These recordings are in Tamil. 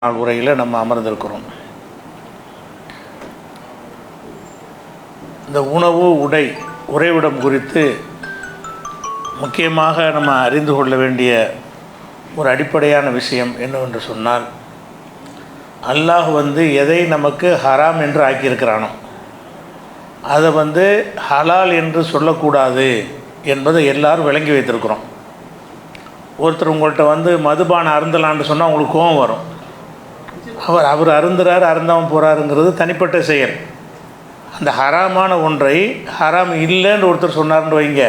நாள் உரையில் நம்ம அமர்ந்திருக்கிறோம். இந்த உணவு உறைவிடம் குறித்து முக்கியமாக நம்ம அறிந்து கொள்ள வேண்டிய ஒரு அடிப்படையான விஷயம் என்னவென்று சொன்னால், அல்லாஹ் எதை நமக்கு ஹராம் என்று ஆக்கியிருக்கிறானோ அதை ஹலால் என்று சொல்லக்கூடாது என்பதை எல்லாரும் விளங்கி வைத்திருக்கிறோம். ஒருத்தர் உங்கள்கிட்ட மதுபானம் அருந்தலான்னு சொன்னால் உங்களுக்கு கோபம் வரும். அவர் அருந்துறாரு, அருந்தாமல் போகிறாருங்கிறது தனிப்பட்ட செயல். அந்த ஹராமான ஒன்றை ஹராம் இல்லைன்னு ஒருத்தர் சொன்னார்னு வைங்க,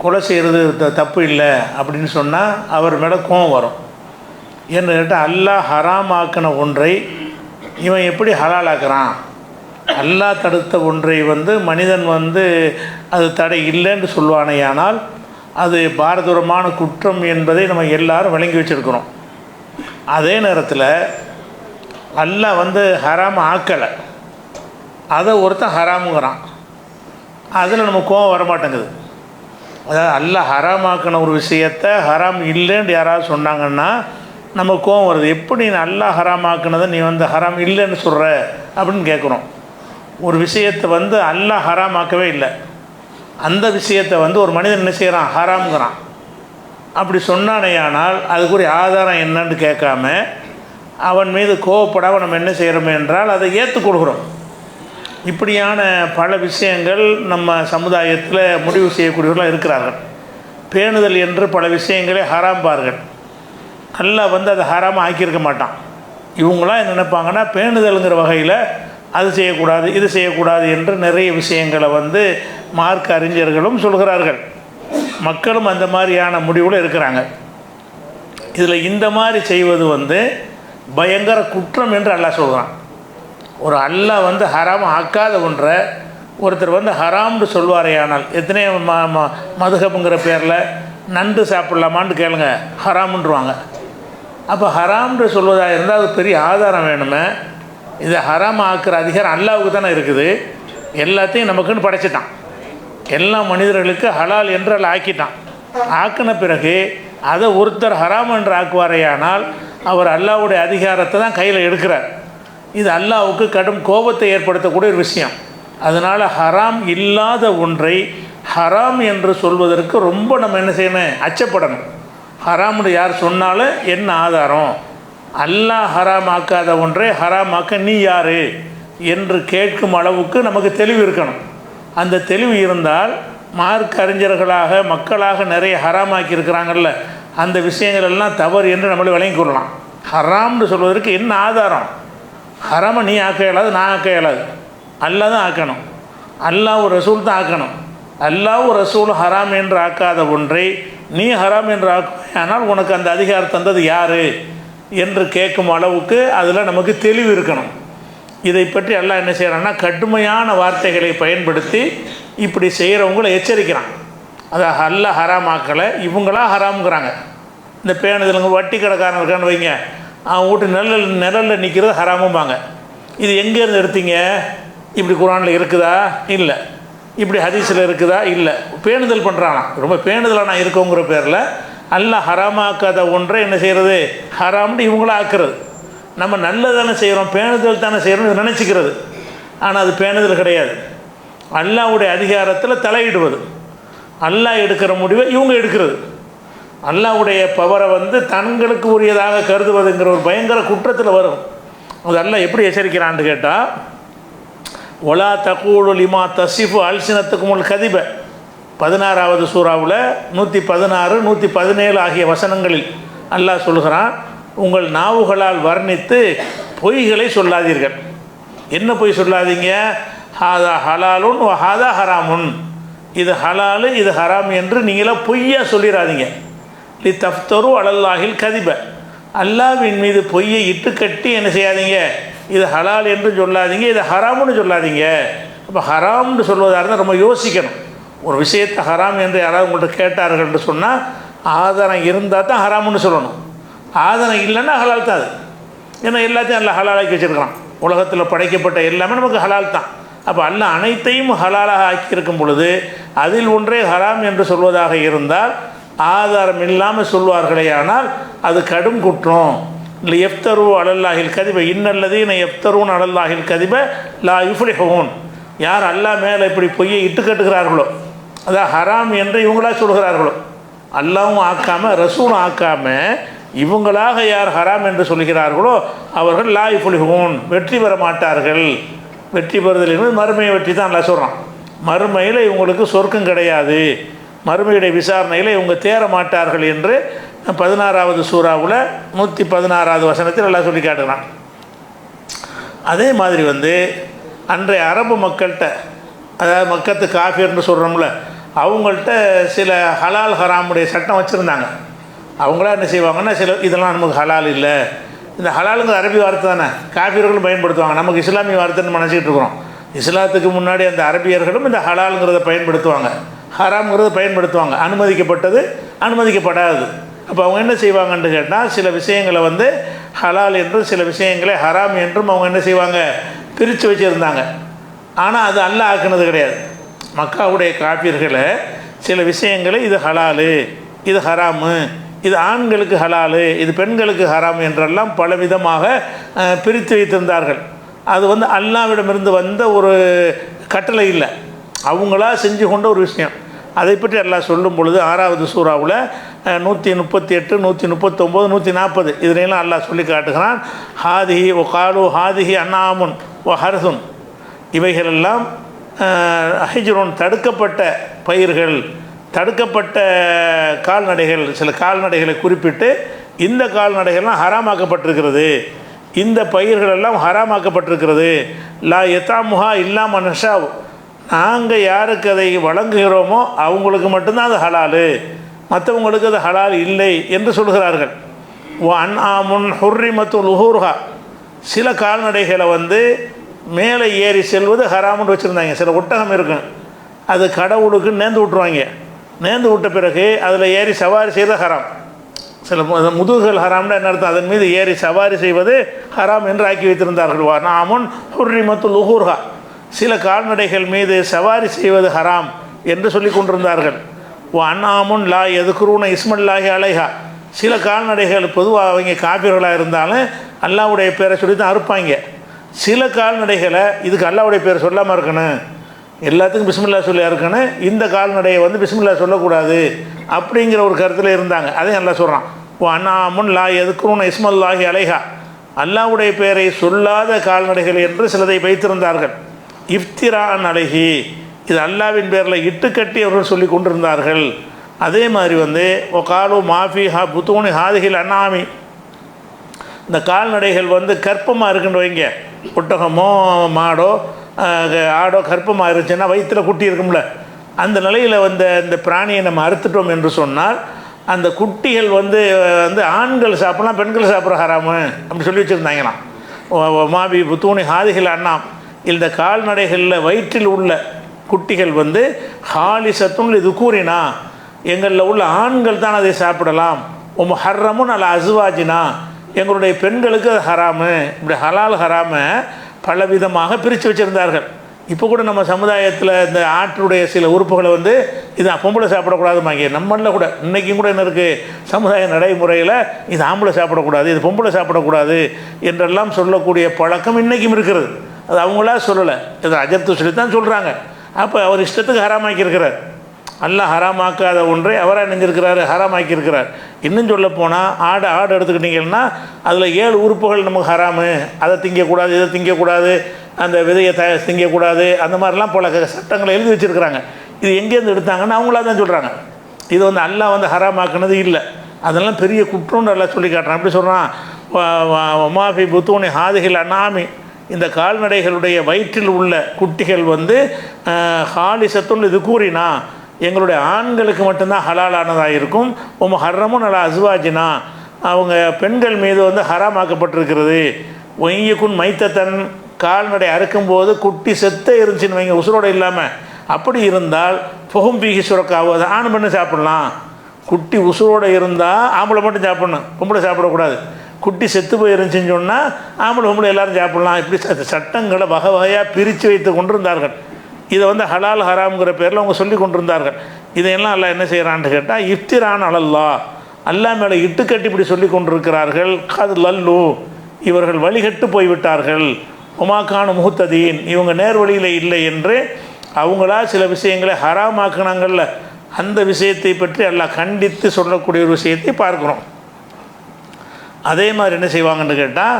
கொலை செய்கிறது தப்பு இல்லை அப்படின்னு சொன்னால் அவர் மேலே கோபம் வரும். ஏன்னு கேட்டால் அல்லாஹ் ஹராம் ஆக்கின ஒன்றை இவன் எப்படி ஹலால் ஆக்குறான்? அல்லாஹ் தடுத்த ஒன்றை மனிதன் அது தடை இல்லைன்னு சொல்வானேயானால் அது பாரதூரமான குற்றம் என்பதை நம்ம எல்லாரும் விளங்கி வச்சுருக்கிறோம். அதே நேரத்தில் அல்லாஹ் ஹராம் ஆக்கலை, அதை ஒருத்தன் ஹராமுங்கிறான். அதில் நம்ம கோபம் வரமாட்டேங்குது. அதாவது அல்லாஹ் ஹராம் ஆக்கின ஒரு விஷயத்தை ஹராம் இல்லைன்னு யாராவது சொன்னாங்கன்னா நம்ம கோபம் வருது. எப்படி நீ அல்லாஹ் ஹராம் ஆக்கினதை நீ ஹராம் இல்லைன்னு சொல்கிற அப்படின்னு கேட்குறோம். ஒரு விஷயத்தை அல்லாஹ் ஹராம் ஆக்கவே இல்லை, அந்த விஷயத்தை ஒரு மனிதன் என்ன செய்கிறான்? ஹராம்ங்கிறான். அப்படி சொன்னானேயானால் அதுக்குரிய ஆதாரம் என்னன்னு கேட்காம அவன் மீது கோவப்படாமல் நம்ம என்ன செய்கிறோம் என்றால் அதை ஏற்றுக்கொள்கிறோம். இப்படியான பல விஷயங்கள் நம்ம சமுதாயத்தில் முடிவு செய்யக்கூடியவர்களாக இருக்கிறார்கள். பேணுதல் என்று பல விஷயங்களே ஹராம்பார்கள். அல்லாஹ் அதை ஹராமாக ஆக்கியிருக்க மாட்டான். இவங்களாம் என்ன நினைப்பாங்கன்னா, பேணுதலுங்கிற வகையில் அது செய்யக்கூடாது இது செய்யக்கூடாது என்று நிறைய விஷயங்களை மார்க்க அறிஞர்களும் சொல்கிறார்கள். மக்களும் அந்த மாதிரியான முடிவில் இருக்கிறாங்க. இதில் இந்த மாதிரி செய்வது பயங்கர குற்றம் என்று அல்லாஹ் சொல்கிறான். ஒரு அல்லாஹ் ஹராம் ஆக்காத ஒன்றை ஒருத்தர் ஹராம்னு சொல்வாரேயானால், எத்தனை மதுஹப்ங்கிற பேரில் நண்டு சாப்பிட்லாமான்னு கேளுங்க, ஹராமுன்றுவாங்க. அப்போ ஹராம்னு சொல்வதாக இருந்தால் அது பெரிய ஆதாரம் வேணுமே. இதை ஹராம் ஆக்குற அதிகாரம் அல்லாவுக்கு தானே இருக்குது. எல்லாத்தையும் நமக்குன்னு படைச்சிட்டான். எல்லா மனிதர்களுக்கு ஹலால் என்று அல்ல ஆக்கிட்டான். ஆக்கின பிறகு அதை ஒருத்தர் ஹராம் என்று ஆக்குவாரையானால் அவர் அல்லாஹ்வுடைய அதிகாரத்தை தான் கையில் எடுக்கிறார். இது அல்லாஹ்வுக்கு கடும் கோபத்தை ஏற்படுத்தக்கூடிய ஒரு விஷயம். அதனால் ஹராம் இல்லாத ஒன்றை ஹராம் என்று சொல்வதற்கு ரொம்ப நம்ம என்ன செய்யணும்? அச்சப்படணும். ஹராம்னு யார் சொன்னாலும் என்ன ஆதாரம்? அல்லாஹ் ஹராம் ஆக்காத ஒன்றை ஹராம் ஆக்க நீ யார் என்று கேட்கும் அளவுக்கு நமக்கு தெளிவு இருக்கணும். அந்த தெளிவு இருந்தால் மார்க்க அறிஞர்களாக மக்களாக நிறைய ஹராமாக்கி இருக்கிறாங்கல்ல, அந்த விஷயங்கள் எல்லாம் தவறு என்று நம்மளை விளங்கி கொள்ளலாம். ஹராம்னு சொல்வதற்கு என்ன ஆதாரம்? ஹராமை நீ ஆக்க இயலாது, நான் ஆக்க இயலாது. அல்லாஹ் தான் ஆக்கணும். அல்லாஹ் ஒரு ரசூல் தான் ஆக்கணும். அல்லாஹ் ஒரு ரசூல் ஹராம் என்று ஆக்காத ஒன்றை நீ ஹராம் என்று ஆனால் உனக்கு அந்த அதிகாரம் தந்தது யார் என்று கேட்கும் அளவுக்கு அதில் நமக்கு தெளிவு இருக்கணும். இதை பற்றி அல்லாஹ் என்ன செய்கிறான்னா, கடுமையான வார்த்தைகளை பயன்படுத்தி இப்படி செய்கிறவங்களை எச்சரிக்கிறான். அதை அல்லாஹ் ஹராம் ஆக்கலை, இவங்களா ஹராம்ங்கிறாங்க. இந்த பேணுதலுங்க வட்டி கடைக்காரன் இருக்கான்னு வைங்க, அவன் வீட்டு நிழலில் நிற்கிறது ஹராமும்பாங்க. இது எங்கேருந்து எடுத்தீங்க? இப்படி குரானில் இருக்குதா? இல்லை. இப்படி ஹதீஸில் இருக்குதா? இல்லை. பேணுதல் பண்ணுறானா, ரொம்ப பேணுதலாக நான் இருக்கோங்கிற பேரில் அல்லாஹ் ஹராமாக்காத ஒன்றை என்ன செய்கிறது? ஹராம்னு இவங்கள ஆக்குறது. நம்ம நல்லதானே செய்கிறோம், பேணுதல் தானே செய்கிறோம்னு நினச்சிக்கிறது. ஆனால் அது பேணுதல் கிடையாது. அல்லாஹ்வுடைய அதிகாரத்தில் தலையிடுவது, அல்லாஹ் எடுக்கிற முடிவை இவங்க எடுக்கிறது. அல்லாஹ்வுடைய பவரை தங்களுக்கு உரியதாக கருதுவதுங்கிற ஒரு பயங்கர குற்றத்தில் வரும். அது அல்லாஹ் எப்படி எச்சரிக்கிறான்னு கேட்டால், ஒலா தகூலு லிமா தசிஃபு அல்சினத்துக்குமுல் கதிப 16வது சூறாவில் 116, 117 ஆகிய வசனங்களில் அல்லாஹ் சொல்கிறான், உங்கள் நாவுகளால் வர்ணித்து பொய்களை சொல்லாதீர்கள். என்ன பொய் சொல்லாதீங்க? ஹாதா ஹலாலுன் ஹாதா ஹராமுன், இது ஹலாலு இது ஹராம் என்று நீங்களாம் பொய்யா சொல்லிடாதீங்க. லி தஃப்தரு அலல்லாஹில் கதிப, அல்லாஹ்வின் மீது பொய்யை இட்டு கட்டி என்ன செய்யாதீங்க? இது ஹலால் என்று சொல்லாதீங்க, இது ஹராம்னு சொல்லாதீங்க. அப்போ ஹராம்னு சொல்வதாக இருந்தால் ரொம்ப யோசிக்கணும். ஒரு விஷயத்தை ஹராம் என்று யாராவது உங்கள்கிட்ட கேட்டார்கள் என்று சொன்னால் ஆதாரம் இருந்தால் தான் ஹராம்னு சொல்லணும். ஆதாரம் இல்லைன்னா ஹலால் தான் அது. ஏன்னா எல்லாத்தையும் அல்லாஹ் ஹலாலாக்கி வச்சுருக்கிறான். உலகத்தில் படைக்கப்பட்ட எல்லாமே நமக்கு ஹலால் தான். அப்போ அல்லாஹ் அனைத்தையும் ஹலாலாக ஆக்கியிருக்கும் பொழுது அதில் ஒன்றே ஹராம் என்று சொல்வதாக இருந்தால் ஆதாரம் இல்லாமல் சொல்வார்களே, ஆனால் அது கடும் குற்றம். இல்லை எஃப்தரு அலல்லாஹில் கதிப இன்னல்லதீன எஃப்தருன் அலல்லாஹில் கதிப லா யுஃப்லிஹூன். யார் அல்லாஹ் மேலே இப்படி பொய்யை இட்டு கட்டுகிறார்களோ, அதான் ஹராம் என்று இவங்களா சொல்கிறார்களோ, அல்லாவும் ஆக்காமல் ரசூலும் ஆக்காமல் இவங்களாக யார் ஹராம் என்று சொல்கிறார்களோ அவர்கள் லா யுஃப்லிஹூன் வெற்றி பெற மாட்டார்கள். வெற்றி பெறுதல் என்பது மறுமையை வெற்றி தான் அல்லாஹ் சொல்கிறான். மறுமையில் இவங்களுக்கு சொர்க்கம் கிடையாது, மறுமையுடைய விசாரணையில் இவங்க தேர மாட்டார்கள் என்று 16வது சூறாவில் 116வது வசனத்தில் எல்லாம் சொல்லி காட்டுகிறான். அதே மாதிரி அன்றைய அரபு மக்கள்கிட்ட, அதாவது மக்கத்து காஃபிர்னு சொல்கிறோம்ல, அவங்கள்ட்ட சில ஹலால் ஹராமுடைய சட்டம் வச்சுருந்தாங்க. அவங்களாம் என்ன செய்வாங்கன்னா, சில இதெல்லாம் நமக்கு ஹலால் இல்லை, இந்த ஹலாலுங்கிற அரபி வார்த்தை தானே காஃபிர்களும் பயன்படுத்துவாங்க, நமக்கு இஸ்லாமிய வார்த்தைன்னு நினச்சிக்கிட்டு இருக்கிறோம். இஸ்லாத்துக்கு முன்னாடி அந்த அரபியர்களும் இந்த ஹலாலுங்கிறத பயன்படுத்துவாங்க, ஹராம்ங்கிறத பயன்படுத்துவாங்க. அனுமதிக்கப்பட்டது அனுமதிக்கப்படாது. அப்போ அவங்க என்ன செய்வாங்கன்னு கேட்டால், சில விஷயங்களை ஹலால் என்றும் சில விஷயங்களை ஹராம் என்றும் அவங்க என்ன செய்வாங்க, பிரித்து வச்சுருந்தாங்க. ஆனால் அது அல்லாஹ் ஆக்குனது கிடையாது. மக்காவுடைய காஃபிர்களை சில விஷயங்களை இது ஹலாலு, இது ஹராமு, இது ஆண்களுக்கு ஹலாலு, இது பெண்களுக்கு ஹராம் என்றெல்லாம் பலவிதமாக பிரித்து வைத்திருந்தார்கள். அது அல்லாஹ்விடமிருந்து வந்த ஒரு கட்டளை இல்லை, அவங்களா செஞ்சு கொண்ட ஒரு விஷயம். அதை பற்றி அல்லாஹ் சொல்லும் பொழுது 6வது சூறாவில் 138, 139, 140 இதுலாம் அல்லாஹ் சொல்லி காட்டுகிறான். ஹாதிஹி ஒ காலு ஹாதிஹி அன்னாமுன் ஒ ஹர்சுன், இவைகளெல்லாம் ஹிஜ்ருன் தடுக்கப்பட்ட பயிர்கள், தடுக்கப்பட்ட கால்நடைகள். சில கால்நடைகளை குறிப்பிட்டு இந்த கால்நடைகள்லாம் ஹராமாக்கப்பட்டிருக்கிறது, இந்த பயிர்களெல்லாம் ஹராமாக்கப்பட்டிருக்கிறது. லா எத்தாமுஹா இல்லாம நஷாவ், நாங்கள் யாருக்கு அதை வழங்குகிறோமோ அவங்களுக்கு மட்டும்தான் அது ஹலாலு, மற்றவங்களுக்கு அது ஹலால் இல்லை என்று சொல்கிறார்கள். அன்ஆமுன் ஹுர்ரிமத்து லுஹூர்ஹா, சில கால்நடைகளை மேலே ஏறி செல்வது ஹராமுன்னு வச்சுருந்தாங்க. சில ஒட்டகம் இருக்கும், அது கடவுளுக்கு நேர்ந்து விட்டுருவாங்க. நேர்ந்து விட்ட பிறகு அதில் ஏறி சவாரி செய்வது ஹராம். சில முதுகுகள் ஹராம்னா என்ன அர்த்தம், அதன் மீது ஏறி சவாரி செய்வது ஹராம் என்று ஆக்கி வைத்திருந்தார்கள். அன்ஆமுன் ஹுர்ரிமத்து லுஹூர்ஹா, சில கால்நடைகள் மீது சவாரி செய்வது ஹராம் என்று சொல்லி கொண்டிருந்தார்கள். அன்ஆமுன் லா எதுக்குருன இஸ்மல்லாஹி அலைஹா, சில கால்நடைகள் பொதுவாக அவங்க காஃபிர்களாக இருந்தாலும் அல்லாஹ்வுடைய பேரை சொல்லி தான் அறுப்பாங்க. சில கால்நடைகளை இதுக்கு அல்லாஹ்வுடைய பேரை சொல்லாமல் இருக்கணும், எல்லாத்துக்கும் பிஸ்மில்லா சொல்லி இருக்கணும், இந்த கால்நடையை பிஸ்மில்லா சொல்லக்கூடாது அப்படிங்கிற ஒரு கருத்தில் இருந்தாங்க. அதையும் அல்லாஹ் சொல்கிறான். அன்ஆமுன் லா எதுக்குருன இஸ்மல்லாஹி அலைஹா, அல்லாஹ்வுடைய பேரை சொல்லாத கால்நடைகள் என்று சிலதை வைத்திருந்தார்கள். இஃப்திரான் அலைஹி, இது அல்லாவின் பேரில் இட்டுக்கட்டி அவர்கள் சொல்லி கொண்டிருந்தார்கள். அதே மாதிரி ஒகாலு மாஃபிஹா புத்தூனி ஹாதிஹில் அன்னாமி, இந்த கால்நடைகள் கற்பமாக இருக்குன்னு வைங்க, ஒட்டகமோ மாடோ ஆடோ கற்பமாக இருந்துச்சுன்னா வயிற்றில் குட்டி இருக்கும்ல, அந்த நிலையில் இந்த பிராணியை நம்ம அறுத்துட்டோம் என்று சொன்னால் அந்த குட்டிகள் ஆண்கள் சாப்பிட்லாம், பெண்கள் சாப்பிட்ற ஹராமு அப்படி சொல்லி வச்சுருந்தாங்களாம். மாபி புத்தூனி ஹாதிஹில் அன்னாம், இந்த கால்நடைகளில் வயிற்றில் உள்ள குட்டிகள் ஹாலிசத்துன் இது கூறினா, எங்களில் உள்ள ஆண்கள் தான் அதை சாப்பிடலாம். ஹர்ரமுன் அல அஸ்வாஜினா, எங்களுடைய பெண்களுக்கு அது ஹராமு. இப்படி ஹலால் ஹராமை பலவிதமாக பிரித்து வச்சுருந்தார்கள். இப்போ கூட நம்ம சமுதாயத்தில் இந்த ஆட்டுடைய சில உறுப்புகளை இது பொம்பளை சாப்பிடக்கூடாதுமாங்க. நம்மளில் கூட இன்றைக்கும் கூட என்ன இருக்குது, சமுதாய நடைமுறையில் இது ஆம்பளை சாப்பிடக்கூடாது, இது பொம்பளை சாப்பிடக்கூடாது என்றெல்லாம் சொல்லக்கூடிய பழக்கம் இன்றைக்கும் இருக்கிறது. அது அவங்களா சொல்லலை, இது அஜர்த்து சொல்லி தான் சொல்கிறாங்க. அப்போ அவர் இஷ்டத்துக்கு ஹராமாக்கியிருக்கிறார். அல்லாஹ் ஹராமாக்காத ஒன்றை அவராக நினைஞ்சிருக்கிறாரு, ஹராமாக்கியிருக்கிறார். இன்னும் சொல்ல போனால் ஆடு எடுத்துக்கிட்டிங்கன்னா அதில் 7 உறுப்புகள் நமக்கு ஹராமு, அதை திங்கக்கூடாது, இதை திங்கக்கூடாது, அந்த விதையை திங்கக்கூடாது, அந்த மாதிரிலாம் பல சட்டங்களை எழுதி வச்சுருக்கிறாங்க. இது எங்கேருந்து எடுத்தாங்கன்னு அவங்களா தான் சொல்கிறாங்க. இது அல்லாஹ் ஹராமாக்குனது இல்லை, அதெல்லாம் பெரிய குற்றம்னு எல்லாம் சொல்லி காட்டுறான். அப்படி சொல்கிறான், ஒமாஃபி புத்தூனி ஹாதிஹில் அன்னாமி, இந்த கால்நடைகளுடைய வயிற்றில் உள்ள குட்டிகள் ஹாலிசத்துன் இது கூறினா, எங்களுடைய ஆண்களுக்கு மட்டும்தான் ஹலாலானதாக இருக்கும். ஹர்ரமுன் அலா அஸ்வாஜினா, அவங்க பெண்கள் மீது ஹராமாக்கப்பட்டிருக்கிறது. ஒய்யக்குன் மைத்தத்தன், கால்நடை அறுக்கும்போது குட்டி செத்த இருந்துச்சுன்னு வைங்க, உசுரோடு இல்லாமல், அப்படி இருந்தால் புகும் பீகி சுரக்காவது, ஆண் பெண்ணு சாப்பிட்லாம். குட்டி உசுரோடு இருந்தால் ஆம்பளை மட்டும் சாப்பிட்ணும், பொம்பளை சாப்பிடக்கூடாது. குட்டி செத்து போய் இருந்துச்சுன்னு சொன்னால் ஆம்பளை பொம்பளை எல்லோரும் சாப்பிட்லாம். இப்படி சட்டங்களை வகை வகையாக பிரித்து வைத்து கொண்டிருந்தார்கள். இதை ஹலால் ஹராம்ங்கிற பேரில் அவங்க சொல்லி கொண்டிருந்தார்கள். இதையெல்லாம் அல்லாஹ் என்ன செய்கிறான்னு கேட்டால், இஃப்திரான் அலல்லா, அல்லாஹ் மேலே இட்டுக்கட்டி இப்படி சொல்லி கொண்டிருக்கிறார்கள். கது லல்லு, இவர்கள் வழிகட்டு போய்விட்டார்கள். உமாக்கான முஹ்ததீன், இவங்க நேர்வழியில் இல்லை என்று அவங்களா சில விஷயங்களை ஹராமாக்கினாங்கள்ல, அந்த விஷயத்தை பற்றி அல்லாஹ் கண்டித்து சொல்லக்கூடிய ஒரு விஷயத்தை பார்க்குறோம். அதே மாதிரி என்ன செய்வாங்கன்னு கேட்டால்,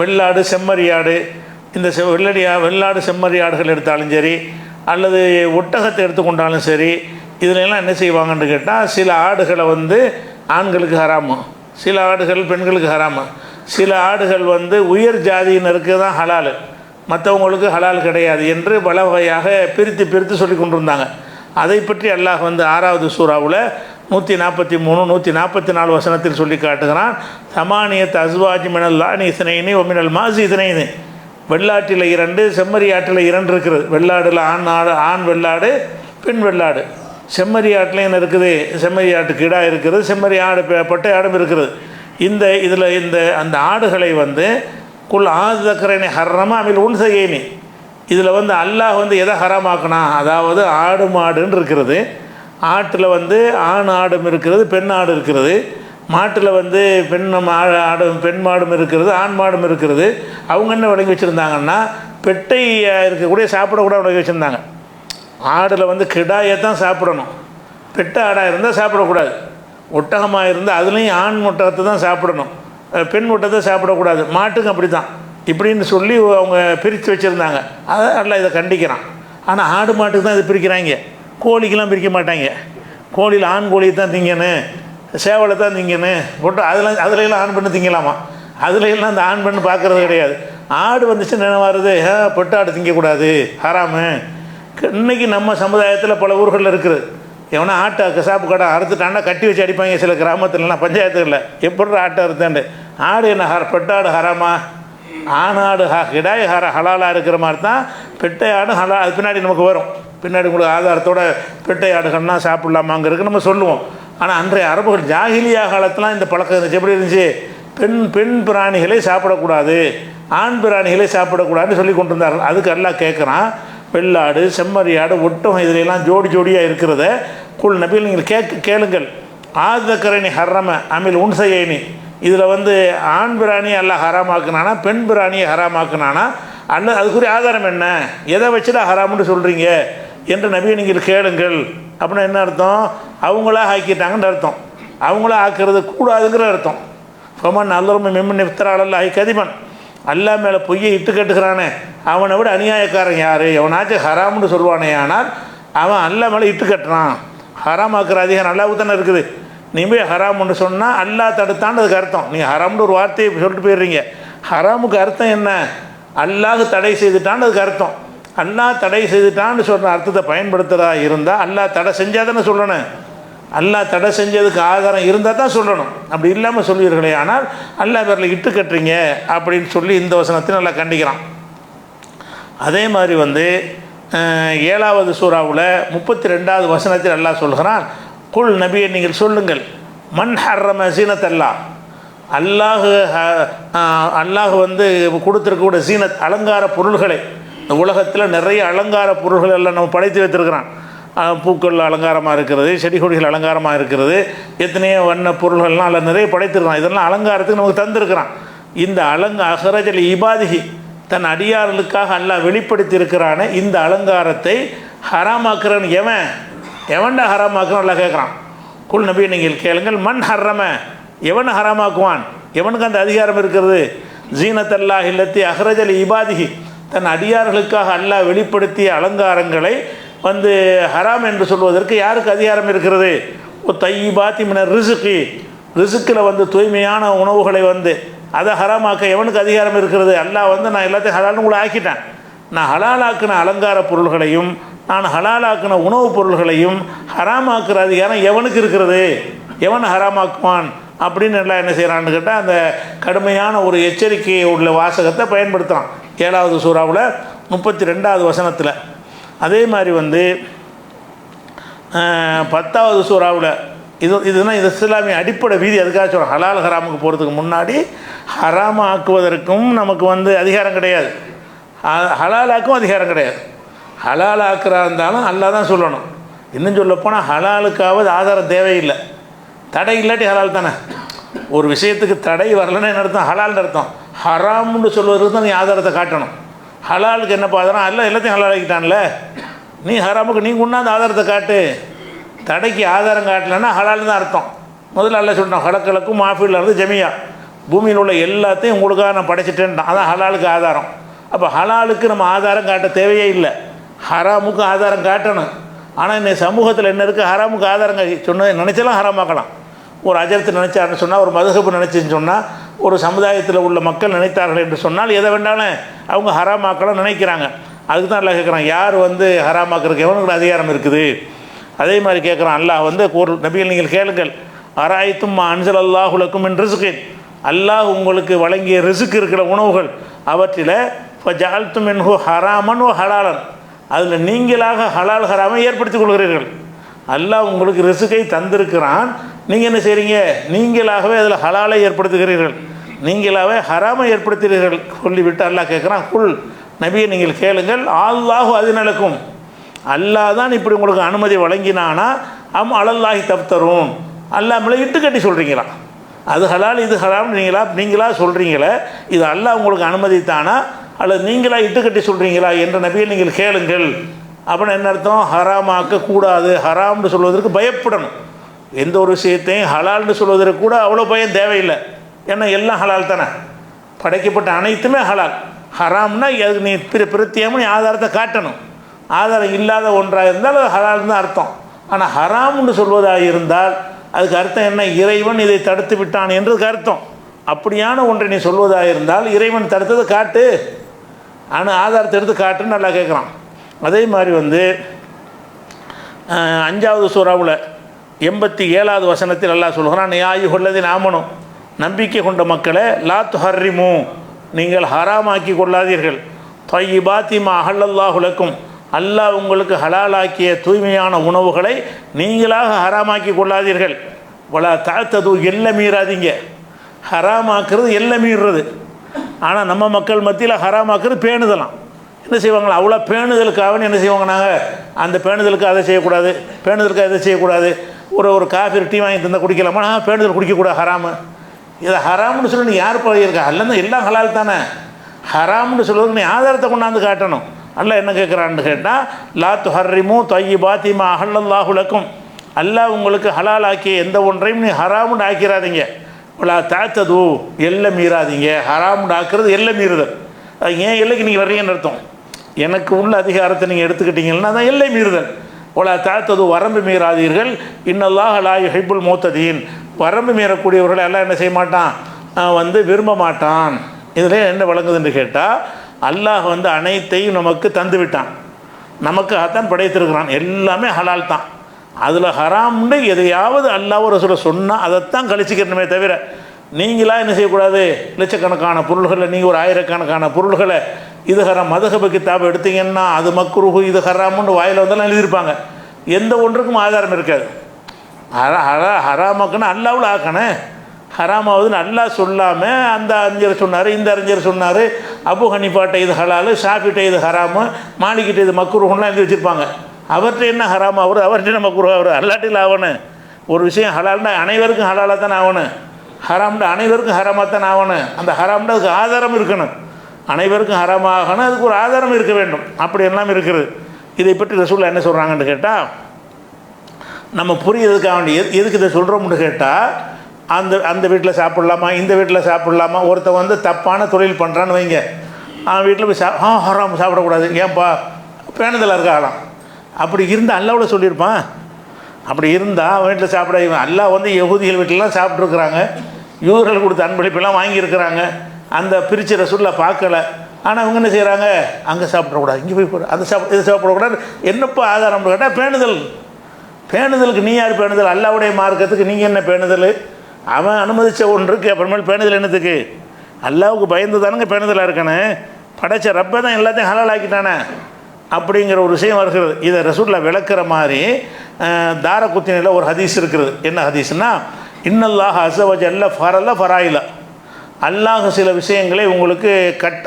வெள்ளாடு செம்மறியாடு, இந்த வெள்ளாடு செம்மறியாடுகள் எடுத்தாலும் சரி, அல்லது ஒட்டகத்தை எடுத்துக்கொண்டாலும் சரி, இதிலெல்லாம் என்ன செய்வாங்கன்னு கேட்டால், சில ஆடுகளை வந்து ஆண்களுக்கு ஹராமு, சில ஆடுகள் பெண்களுக்கு ஹராமு, சில ஆடுகள் வந்து உயர் ஜாதியினருக்கு தான் ஹலால், மற்றவங்களுக்கு ஹலால் கிடையாது என்று பல வகையாக பிரித்து பிரித்து சொல்லி கொண்டிருந்தாங்க. அதை பற்றி அல்லாஹ் வந்து 6வது சூறாவில் 143 144 வசனத்தில் சொல்லி காட்டுகிறான். சமானியத் அஸ்வாஜ் மினல் லானி இஸ்னைனி ஒமினல் மாசி இஸ்னைனி, வெள்ளாட்டில் 2 செம்மறியாட்டில் 2 இருக்கிறது. வெள்ளாடில் ஆண் வெள்ளாடு பெண் வெள்ளாடு. செம்மறி ஆட்டிலையும் இருக்குது, செம்மறி ஆட்டு கிடா இருக்கிறது, செம்மறி ஆடு பட்டை ஆடும் இருக்கிறது. இந்த அந்த ஆடுகளை வந்து குல் ஆதக்கரனை ஹர்ரமா அமில் உன்சையேனி, இதில் வந்து அல்லாஹ் வந்து எதை ஹராமாக்குனா, அதாவது ஆடு மாடுன்னு இருக்கிறது, ஆட்டில் வந்து ஆண் ஆடும் இருக்கிறது, பெண் ஆடு இருக்கிறது, மாட்டில் வந்து பெண் மாடும் இருக்கிறது, ஆண் மாடும் இருக்கிறது. அவங்க என்ன விளங்கி வச்சுருந்தாங்கன்னா, பெட்டை இருக்கக்கூடிய சாப்பிடக்கூட விளங்கி வச்சுருந்தாங்க. ஆடில் வந்து கிடாயை தான் சாப்பிடணும், பெட்டை ஆடாக இருந்தால் சாப்பிடக்கூடாது. ஒட்டகமாக இருந்தால் அதுலேயும் ஆண் ஒட்டகத்தை தான் சாப்பிடணும், பெண் ஒட்டகத்தை சாப்பிடக்கூடாது. மாட்டுக்கு அப்படி தான் இப்படின்னு சொல்லி அவங்க பிரித்து வச்சுருந்தாங்க. அதை நல்லா இதை கண்டிக்கிறான். ஆனால் ஆடு மாட்டுக்கு தான் இதை பிரிக்கிறாங்க, கோழிக்கெலாம் பிரிக்க மாட்டாங்க. கோழியில் ஆண் கோழியை தான் திங்கணும், சேவலை தான் திங்கணும், அதுலெல்லாம் ஆண் பெண்ணு திங்கலாமா, அதுலெல்லாம் அந்த ஆண் பெண்ணு பார்க்குறது கிடையாது. ஆடு வந்துச்சு என்ன வருது, பொட்டாடு திங்கக்கூடாது ஹராமு. இன்றைக்கி நம்ம சமுதாயத்தில் பல ஊர்களில் இருக்குது. எவனா ஆட்டை சாப்பு கடை அறுத்துட்டாண்டா கட்டி வச்சு அடிப்பாங்க சில கிராமத்துலலாம், பஞ்சாயத்துகளில். எப்படி ஆட்டை அறுத்தாண்டு, ஆடு என்ன பெட்டாடு ஹராமா, ஆணாடு கிடாய் ஹலாலாக இருக்கிற மாதிரி தான் பெட்டை ஆடு ஹலா. அது பின்னாடி நமக்கு வரும், பின்னாடி உங்களுக்கு ஆதாரத்தோட பெட்டை ஆடுகள்னா சாப்பிட்லாமாங்கிறதுக்கு நம்ம சொல்லுவோம். ஆனால் அன்றைய அரபுகள் ஜாகிலியா காலத்துலாம் இந்த பழக்கம் இருந்துச்சு. எப்படி இருந்துச்சு, பெண் பிராணிகளை சாப்பிடக்கூடாது, ஆண் பிராணிகளை சாப்பிடக்கூடாதுன்னு சொல்லி கொண்டு இருந்தார்கள். அதுக்கு எல்லாம் கேட்குறான், வெள்ளாடு செம்மறியாடு ஒட்டகம் இதிலெல்லாம் ஜோடி ஜோடியாக இருக்கிறத குல் நபியில் நீங்கள் கேளுங்கள். ஆதக்கரணி ஹர்ரம அமில் உன்சையேனி, இதில் வந்து ஆண் பிராணியை எல்லாம் ஹராமாக்குனானா பெண் பிராணியை ஹராமாக்குனானா, அல்ல அதுக்குரிய ஆதாரம் என்ன, எதை வச்சுடா ஹராமுன்னு சொல்கிறீங்க என்று நபியை நீங்கள் கேளுங்கள். அப்படின்னா என்ன அர்த்தம், அவங்களா ஆக்கிட்டாங்கன்னு அர்த்தம், அவங்களா ஆக்கிறது கூடாதுங்கிற அர்த்தம். ஃபமன் அல்லரும் மெம்மன் இஃப்தரால் ஆகி கதிபன், அல்லா மேலே பொய்யை இட்டு கட்டுக்கிறானே அவனை விட அநியாயக்காரன் யார், எவனாச்சும் ஹராம்னு சொல்லுவானே, ஆனால் அவன் அல்லா மேலே இட்டு கட்டுறான். ஹராமாக்குற அதிகாரம் அல்லாவுக்கு தானே இருக்குது. நீ போய் ஹராம்னு சொன்னால் அல்லா தடுத்தான்னு அதுக்கு அர்த்தம். நீங்கள் ஹராம்னு ஒரு வார்த்தையை சொல்லிட்டு போயிடுறீங்க. ஹராமுக்கு அர்த்தம் என்ன, அல்லாஹ் தடை செய்துட்டான்னு அதுக்கு அர்த்தம். அல்லாஹ் தடை செய்துட்டான்னு சொல்கிற அர்த்தத்தை பயன்படுத்துகிறதா இருந்தால் அல்லாஹ் தடை செஞ்சால் தானே சொல்லணும், அல்லாஹ் தடை செஞ்சதுக்கு ஆதாரம் இருந்தால் தான் சொல்லணும். அப்படி இல்லாமல் சொல்வீர்களே ஆனால் அல்லாஹ் பேரில் இட்டு கட்டுறீங்க அப்படின்னு சொல்லி இந்த வசனத்தை நல்லா கண்டிக்கிறான். அதே மாதிரி வந்து 7வது சூறாவில் 32வது வசனத்தில் அல்லாஹ் சொல்கிறான், குல் நபியை நீங்கள் சொல்லுங்கள், மன் ஹர்ரம சீனத் அல்லாஹ் வந்து கொடுத்துருக்கக்கூடிய சீனத் அலங்கார பொருள்களை. இந்த உலகத்தில் நிறைய அலங்கார பொருள்கள் எல்லாம் நம்ம படைத்து வைத்திருக்கிறான். பூக்கள் அலங்காரமாக இருக்கிறது, செடி கொடிகள் அலங்காரமாக இருக்கிறது, எத்தனையோ வண்ண பொருள்கள்லாம் அதில் நிறைய படைத்திருக்கிறான். இதெல்லாம் அலங்காரத்துக்கு நமக்கு தந்திருக்கிறான். இந்த அகரஜல் இபாதிகி, தன் அடியார்களுக்காக அல்லாஹ் வெளிப்படுத்தி இருக்கிறானே இந்த அலங்காரத்தை ஹராமாக்குறன்னு எவன்டா ஹராமாக்குறான் எல்லாம் கேட்குறான். குல் நபி நீங்கள் கேளுங்கள், மண் ஹர்ரம, எவன் ஹராமாக்குவான், எவனுக்கு அந்த அதிகாரம் இருக்கிறது. ஜீனத்தல்லாஹ் இல்லத்தி அஹ்ரஜல் இபாதிகி, தன் அடியார்களுக்காக அல்லாஹ் வெளிப்படுத்திய அலங்காரங்களை வந்து ஹராம் என்று சொல்வதற்கு யாருக்கு அதிகாரம் இருக்கிறது. தையிபாத்தி மினர் ரிசுக்கி, ரிசுக்கில் வந்து தூய்மையான உணவுகளை வந்து அதை ஹராமாக்க எவனுக்கு அதிகாரம் இருக்கிறது. அல்லாஹ் வந்து நான் எல்லாத்தையும் ஹலால்னு கூட ஆக்கிட்டேன். நான் ஹலாலாக்கின அலங்கார பொருள்களையும் நான் ஹலாலாக்கின உணவுப் பொருள்களையும் ஹராமாக்குற அதிகாரம் எவனுக்கு இருக்கிறது, எவன் ஹராமாக்குவான் அப்படின்னு எல்லாம் என்ன செய்கிறான்னு கேட்டால் அந்த கடுமையான ஒரு எச்சரிக்கை உள்ள வாசகத்தை பயன்படுத்துகிறான் 7வது சூறாவில் 32வது வசனத்தில். அதே மாதிரி வந்து 10வது சூறாவில் இதுதான் இது இஸ்லாமிய அடிப்படை வீதி. அதுக்காக சொல்கிறோம், ஹலால் ஹராமுக்கு போகிறதுக்கு முன்னாடி ஹராம ஆக்குவதற்கும் நமக்கு வந்து அதிகாரம் கிடையாது, ஹலாலாக்கும் அதிகாரம் கிடையாது. ஹலால் ஆக்கிறா இருந்தாலும் அல்லா தான் சொல்லணும். இன்னும் சொல்லப்போனால் ஹலாலுக்காவது ஆதாரம் தேவையில்லை. தடை இல்லாட்டி ஹலால் தானே. ஒரு விஷயத்துக்கு தடை வரலன்னா என்ன அர்த்தம்? ஹலால்னு அர்த்தம். ஹராம்னு சொல்வதற்கு தான் நீ ஆதாரத்தை காட்டணும். ஹலாலுக்கு என்னப்பா ஆதாரம்? அல்ல எல்லாத்தையும் ஹலால் ஆக்கிட்டான்ல. நீ ஹராமுக்கு நீ கொண்டாந்து ஆதாரத்தை காட்டு. தடைக்கு ஆதாரம் காட்டலைன்னா ஹலால் தான் அர்த்தம். முதல்ல அல்ல சொல்லிட்டோம், ஹலக்கலக்கும் மாஃபில் இருந்து ஜமியா, பூமியில் உள்ள எல்லாத்தையும் உங்களுக்காக நான் படைச்சிட்டேன்ட்டான். அதான் ஹலாலுக்கு ஆதாரம். அப்போ ஹலாலுக்கு நம்ம ஆதாரம் காட்ட தேவையே இல்லை, ஹராமுக்கு ஆதாரம் காட்டணும். ஆனால் இந்த சமூகத்தில் என்ன இருக்குது? ஹராமுக்கு ஆதாரம் சொன்னது நினச்சாலும் ஹராமாக்கலாம். ஒரு அஜரத்து நினைச்சாருன்னு சொன்னால், ஒரு மதுஹபு நினச்சின்னு சொன்னால், ஒரு சமுதாயத்தில் உள்ள மக்கள் நினைத்தார்கள் என்று சொன்னால் எதை வேண்டாலும் அவங்க ஹராமாக்கலாம் நினைக்கிறாங்க. அதுக்கு தான் அல்லாஹ் கேட்குறான், யார் ஹராமாக்கிறதுக்கு எவனுக்கு அதிகாரம் இருக்குது? அதே மாதிரி கேட்குறான் அல்லாஹ் ஒரு நபிகள் நீங்கள் கேளுங்கள், அராய்த்தும் அன்சல் அல்லாஹுலக்கும் என் ரிசுக்கின், அல்லாஹ் உங்களுக்கு வழங்கிய ரிசுக்கு இருக்கிற உணவுகள் அவற்றில் இப்போ ஜால்த்தும் என்ஹோ ஹராமன் ஓ ஹலாலன், அதில் நீங்களாக ஹலால் ஹராமை ஏற்படுத்திக் கொள்கிறீர்கள். அல்லாஹ் உங்களுக்கு ரிசுக்கை தந்திருக்கிறான், நீங்கள் என்ன செய்கிறீங்க? நீங்களாகவே அதில் ஹலாலை ஏற்படுத்துகிறீர்கள், நீங்களாகவே ஹராமை ஏற்படுத்துகிறீர்கள் சொல்லிவிட்டு அல்லாஹ் கேட்குறான், குல் நபியை நீங்கள் கேளுங்கள், அல்லாஹு அதினலுக்கும், அல்லாஹ் தான் இப்படி உங்களுக்கு அனுமதி வழங்கினானா அம் அலல்லாஹி தப்தரும், அல்லாஹ் மேலே இட்டு கட்டி சொல்கிறீங்களா? அது ஹலால் இது ஹராம்னு நீங்களா சொல்கிறீங்களே, இது அல்லாஹ் உங்களுக்கு அனுமதித்தானா அல்லது நீங்களா இட்டுக்கட்டி சொல்கிறீங்களா என்ற நபியை நீங்கள் கேளுங்கள். அப்படின்னு என்ன அர்த்தம்? ஹராமாக்க கூடாது, ஹராம்னு சொல்வதற்கு பயப்படணும். எந்த ஒரு விஷயத்தையும் ஹலால்னு சொல்வதற்கு கூட அவ்வளோ பயம் தேவையில்லை. ஏன்னா எல்லாம் ஹலால் தானே, படைக்கப்பட்ட அனைத்துமே ஹலால். ஹராம்னா அதுக்கு நீ பிரத்தியமாக நீ ஆதாரத்தை காட்டணும். ஆதாரம் இல்லாத ஒன்றாக இருந்தால் அது ஹலால் தான் அர்த்தம். ஆனால் ஹராம்னு சொல்வதாக இருந்தால் அதுக்கு அர்த்தம் என்ன? இறைவன் இதை தடுத்து விட்டான் என்றதுக்கு அர்த்தம். அப்படியான ஒன்றை நீ சொல்வதாக இருந்தால் இறைவன் தடுத்ததை காட்டு, ஆனால் ஆதாரத்தை எடுத்து காட்டுன்னு நல்லா கேட்குறான். அதே மாதிரி 5வது சூறாவில் 87வது வசனத்தில் அல்லாஹ் சொல்கிறான், யாயு கொள்ளதி நாமனும், நம்பிக்கை கொண்ட மக்களே, லா துஹர்ரிமு, நீங்கள் ஹராமாக்கி கொள்ளாதீர்கள், தொய்யிபாத்தி மா அஹல்லல்லாஹுலக்கும், அல்லாஹ் உங்களுக்கு ஹலாலாக்கிய தூய்மையான உணவுகளை நீங்களாக ஹராமாக்கி கொள்ளாதீர்கள். வலா தாழ்த்தது எல்லை மீறாதீங்க. ஹராமாக்குறது எல்லை மீறுறது. ஆனால் நம்ம மக்கள் மத்தியில் ஹராமாக்குறது பேணுதலாம். என்ன செய்வாங்களா? அவ்வளோ பேணுதலுக்காகவே என்ன செய்வாங்க? நாங்கள் அந்த பேணுதலுக்கு அதை செய்யக்கூடாது, பேணுதலுக்கு அதை செய்யக்கூடாது. ஒரு காஃபி டீ வாங்கி தந்தால் குடிக்கலாமா? பேணுதல் குடிக்கக்கூடாது, ஹராமு. இதை ஹராம்னு சொல்லி நீ யார் பழகிருக்கா? அல்ல எல்லாம் ஹலால் தானே. ஹராம்னு சொல்லுறதுக்கு நீ ஆதாரத்தை கொண்டாந்து காட்டணும். அல்லாஹ் என்ன கேட்குறான்னு கேட்டால், லா துஹர்ரிமு தொய்யிபாத்தி மா அஹல்லல்லாஹுலக்கும், அல்லாஹ் உங்களுக்கு ஹலால் ஆக்கிய எந்த ஒன்றையும் நீ ஹராமுன்னு ஆக்கிறாதீங்க. லா தாழ்த்தது எல்லை மீறாதீங்க. ஹராமுன்னு ஆக்குறது எல்லை மீறுதல். அது ஏன் எல்லைக்கு நீங்கள் வர்றீங்கன்னு அர்த்தம். எனக்கு உள்ள அதிகாரத்தை நீங்கள் எடுத்துக்கிட்டீங்கன்னா தான் எல்லை மீறுதல். ஒலா தாழ்த்தது வரம்பு மீறாதீர்கள். இன்னல்லாஹ் லா யுஹிப்புல் முஅ்ததீன், வரம்பு மீறக்கூடியவர்களை எல்லாம் என்ன செய்ய மாட்டான்? விரும்ப மாட்டான். இதில் என்ன வழங்குதுன்னு கேட்டால், அல்லாஹ் அனைத்தையும் நமக்கு தந்து விட்டான், நமக்கு அதான் படைத்திருக்கிறான், எல்லாமே ஹலால் தான். அதில் ஹராம்னு எதையாவது அல்லாஹ் ரசூலை சொன்னால் அதைத்தான் கழிச்சிக்கிறணுமே தவிர, நீங்களாக என்ன செய்யக்கூடாது? லட்சக்கணக்கான பொருள்களை, நீங்கள் ஒரு ஆயிரக்கணக்கான பொருள்களை இது ஹராம் மதுஹப கிதாபை எடுத்தீங்கன்னா அது மக்ரூஹு இது ஹராமுன்னு வாயில் வந்தாலும் எழுதியிருப்பாங்க. எந்த ஒன்றுக்கும் ஆதாரம் இருக்காது. ஹராமாக்குன்னு அல்லாவில் ஆக்கணும். ஹராமாவதுன்னு அல்லாஹ் சொல்லாமல் அந்த அறிஞர் சொன்னார், இந்த அறிஞர் சொன்னார், அபு ஹனீஃபாட்ட இது ஹலாலு, ஷாஃபிட்ட இது ஹராமு, மாலிகிட்ட இது மக்ரூஹுன்னு எழுதி வச்சுருப்பாங்க. அவர்கிட்ட என்ன ஹராம் ஆகுது, அவர்கிட்ட என்ன மக்ரூஹ் ஆகுது? அல்லாட்டில் ஆகணும். ஒரு விஷயம் ஹலால்னா அனைவருக்கும் ஹலாலாக தான் ஆகணும், ஹராம்னா அனைவருக்கும் ஹராமாக தான் ஆகணும். அந்த ஹராம்னா அதுக்கு ஆதாரம் இருக்கணும். அனைவருக்கும் ஹராமாகணும், அதுக்கு ஒரு ஆதாரம் இருக்க வேண்டும். அப்படி எல்லாம் இருக்கிறது. இதை பற்றி ரசூலுல்லாஹ் என்ன சொல்கிறாங்கன்னு கேட்டால், நம்ம புரியறதுக்காக வேண்டிய எதுக்கு இதை சொல்கிறோம்னு கேட்டால், அந்த வீட்டில் சாப்பிட்லாமா, இந்த வீட்டில் சாப்பிட்லாமா, ஒருத்தன் தப்பான தொழில் பண்ணுறான்னு வைங்க, அவன் வீட்டில் போய் ஹராம் சாப்பிடக்கூடாது, ஏன்பா பேணுதலாக இருக்கலாம். அப்படி இருந்தால் அல்லாவோட சொல்லியிருப்பான். அப்படி இருந்தால் அவன் வீட்டில் சாப்பிட, அல்லாஹ் யஹூதிகள் வீட்டிலலாம் சாப்பிட்ருக்குறாங்க, யூதர்கள் கொடுத்த அன்பளிப்பெல்லாம் வாங்கியிருக்கிறாங்க. அந்த பிரித்து ரசூலுல்லாஹ் பார்க்கல. ஆனால் அவங்க என்ன செய்கிறாங்க? அங்கே சாப்பிடக்கூடாது, இங்கே போய் போட, அதை இதை சாப்பிடக்கூடாது. என்னப்பா ஆதாரம் கேட்டால் பேணுதல். பேணுதலுக்கு நீ யார் பேணுதல்? அல்லாவுடைய மார்க்கத்துக்கு நீங்கள் என்ன பேணுதல்? அவன் அனுமதித்த ஒன்றுக்கு அப்புறமேல் பேணுதல் என்னத்துக்கு? அல்லாவுக்கு பயந்து தானுங்க பேணுதலாக இருக்கணும். படைச்ச ரப்பை தான் எல்லாத்தையும் ஹலால் ஆக்கிட்டானே அப்படிங்கிற ஒரு விஷயம் வருகிறது. இதை ரசூலுல்லாஹ் விளக்குற மாதிரி தாரகுத்தினில் ஒரு ஹதீஸ் இருக்கிறது. என்ன ஹதீஸ்னால், இன்னல்லாஹ் அஸ வ ஜல்ல ஃபரல ஃபராயில, அல்லாஹ் சில விஷயங்களை உங்களுக்கு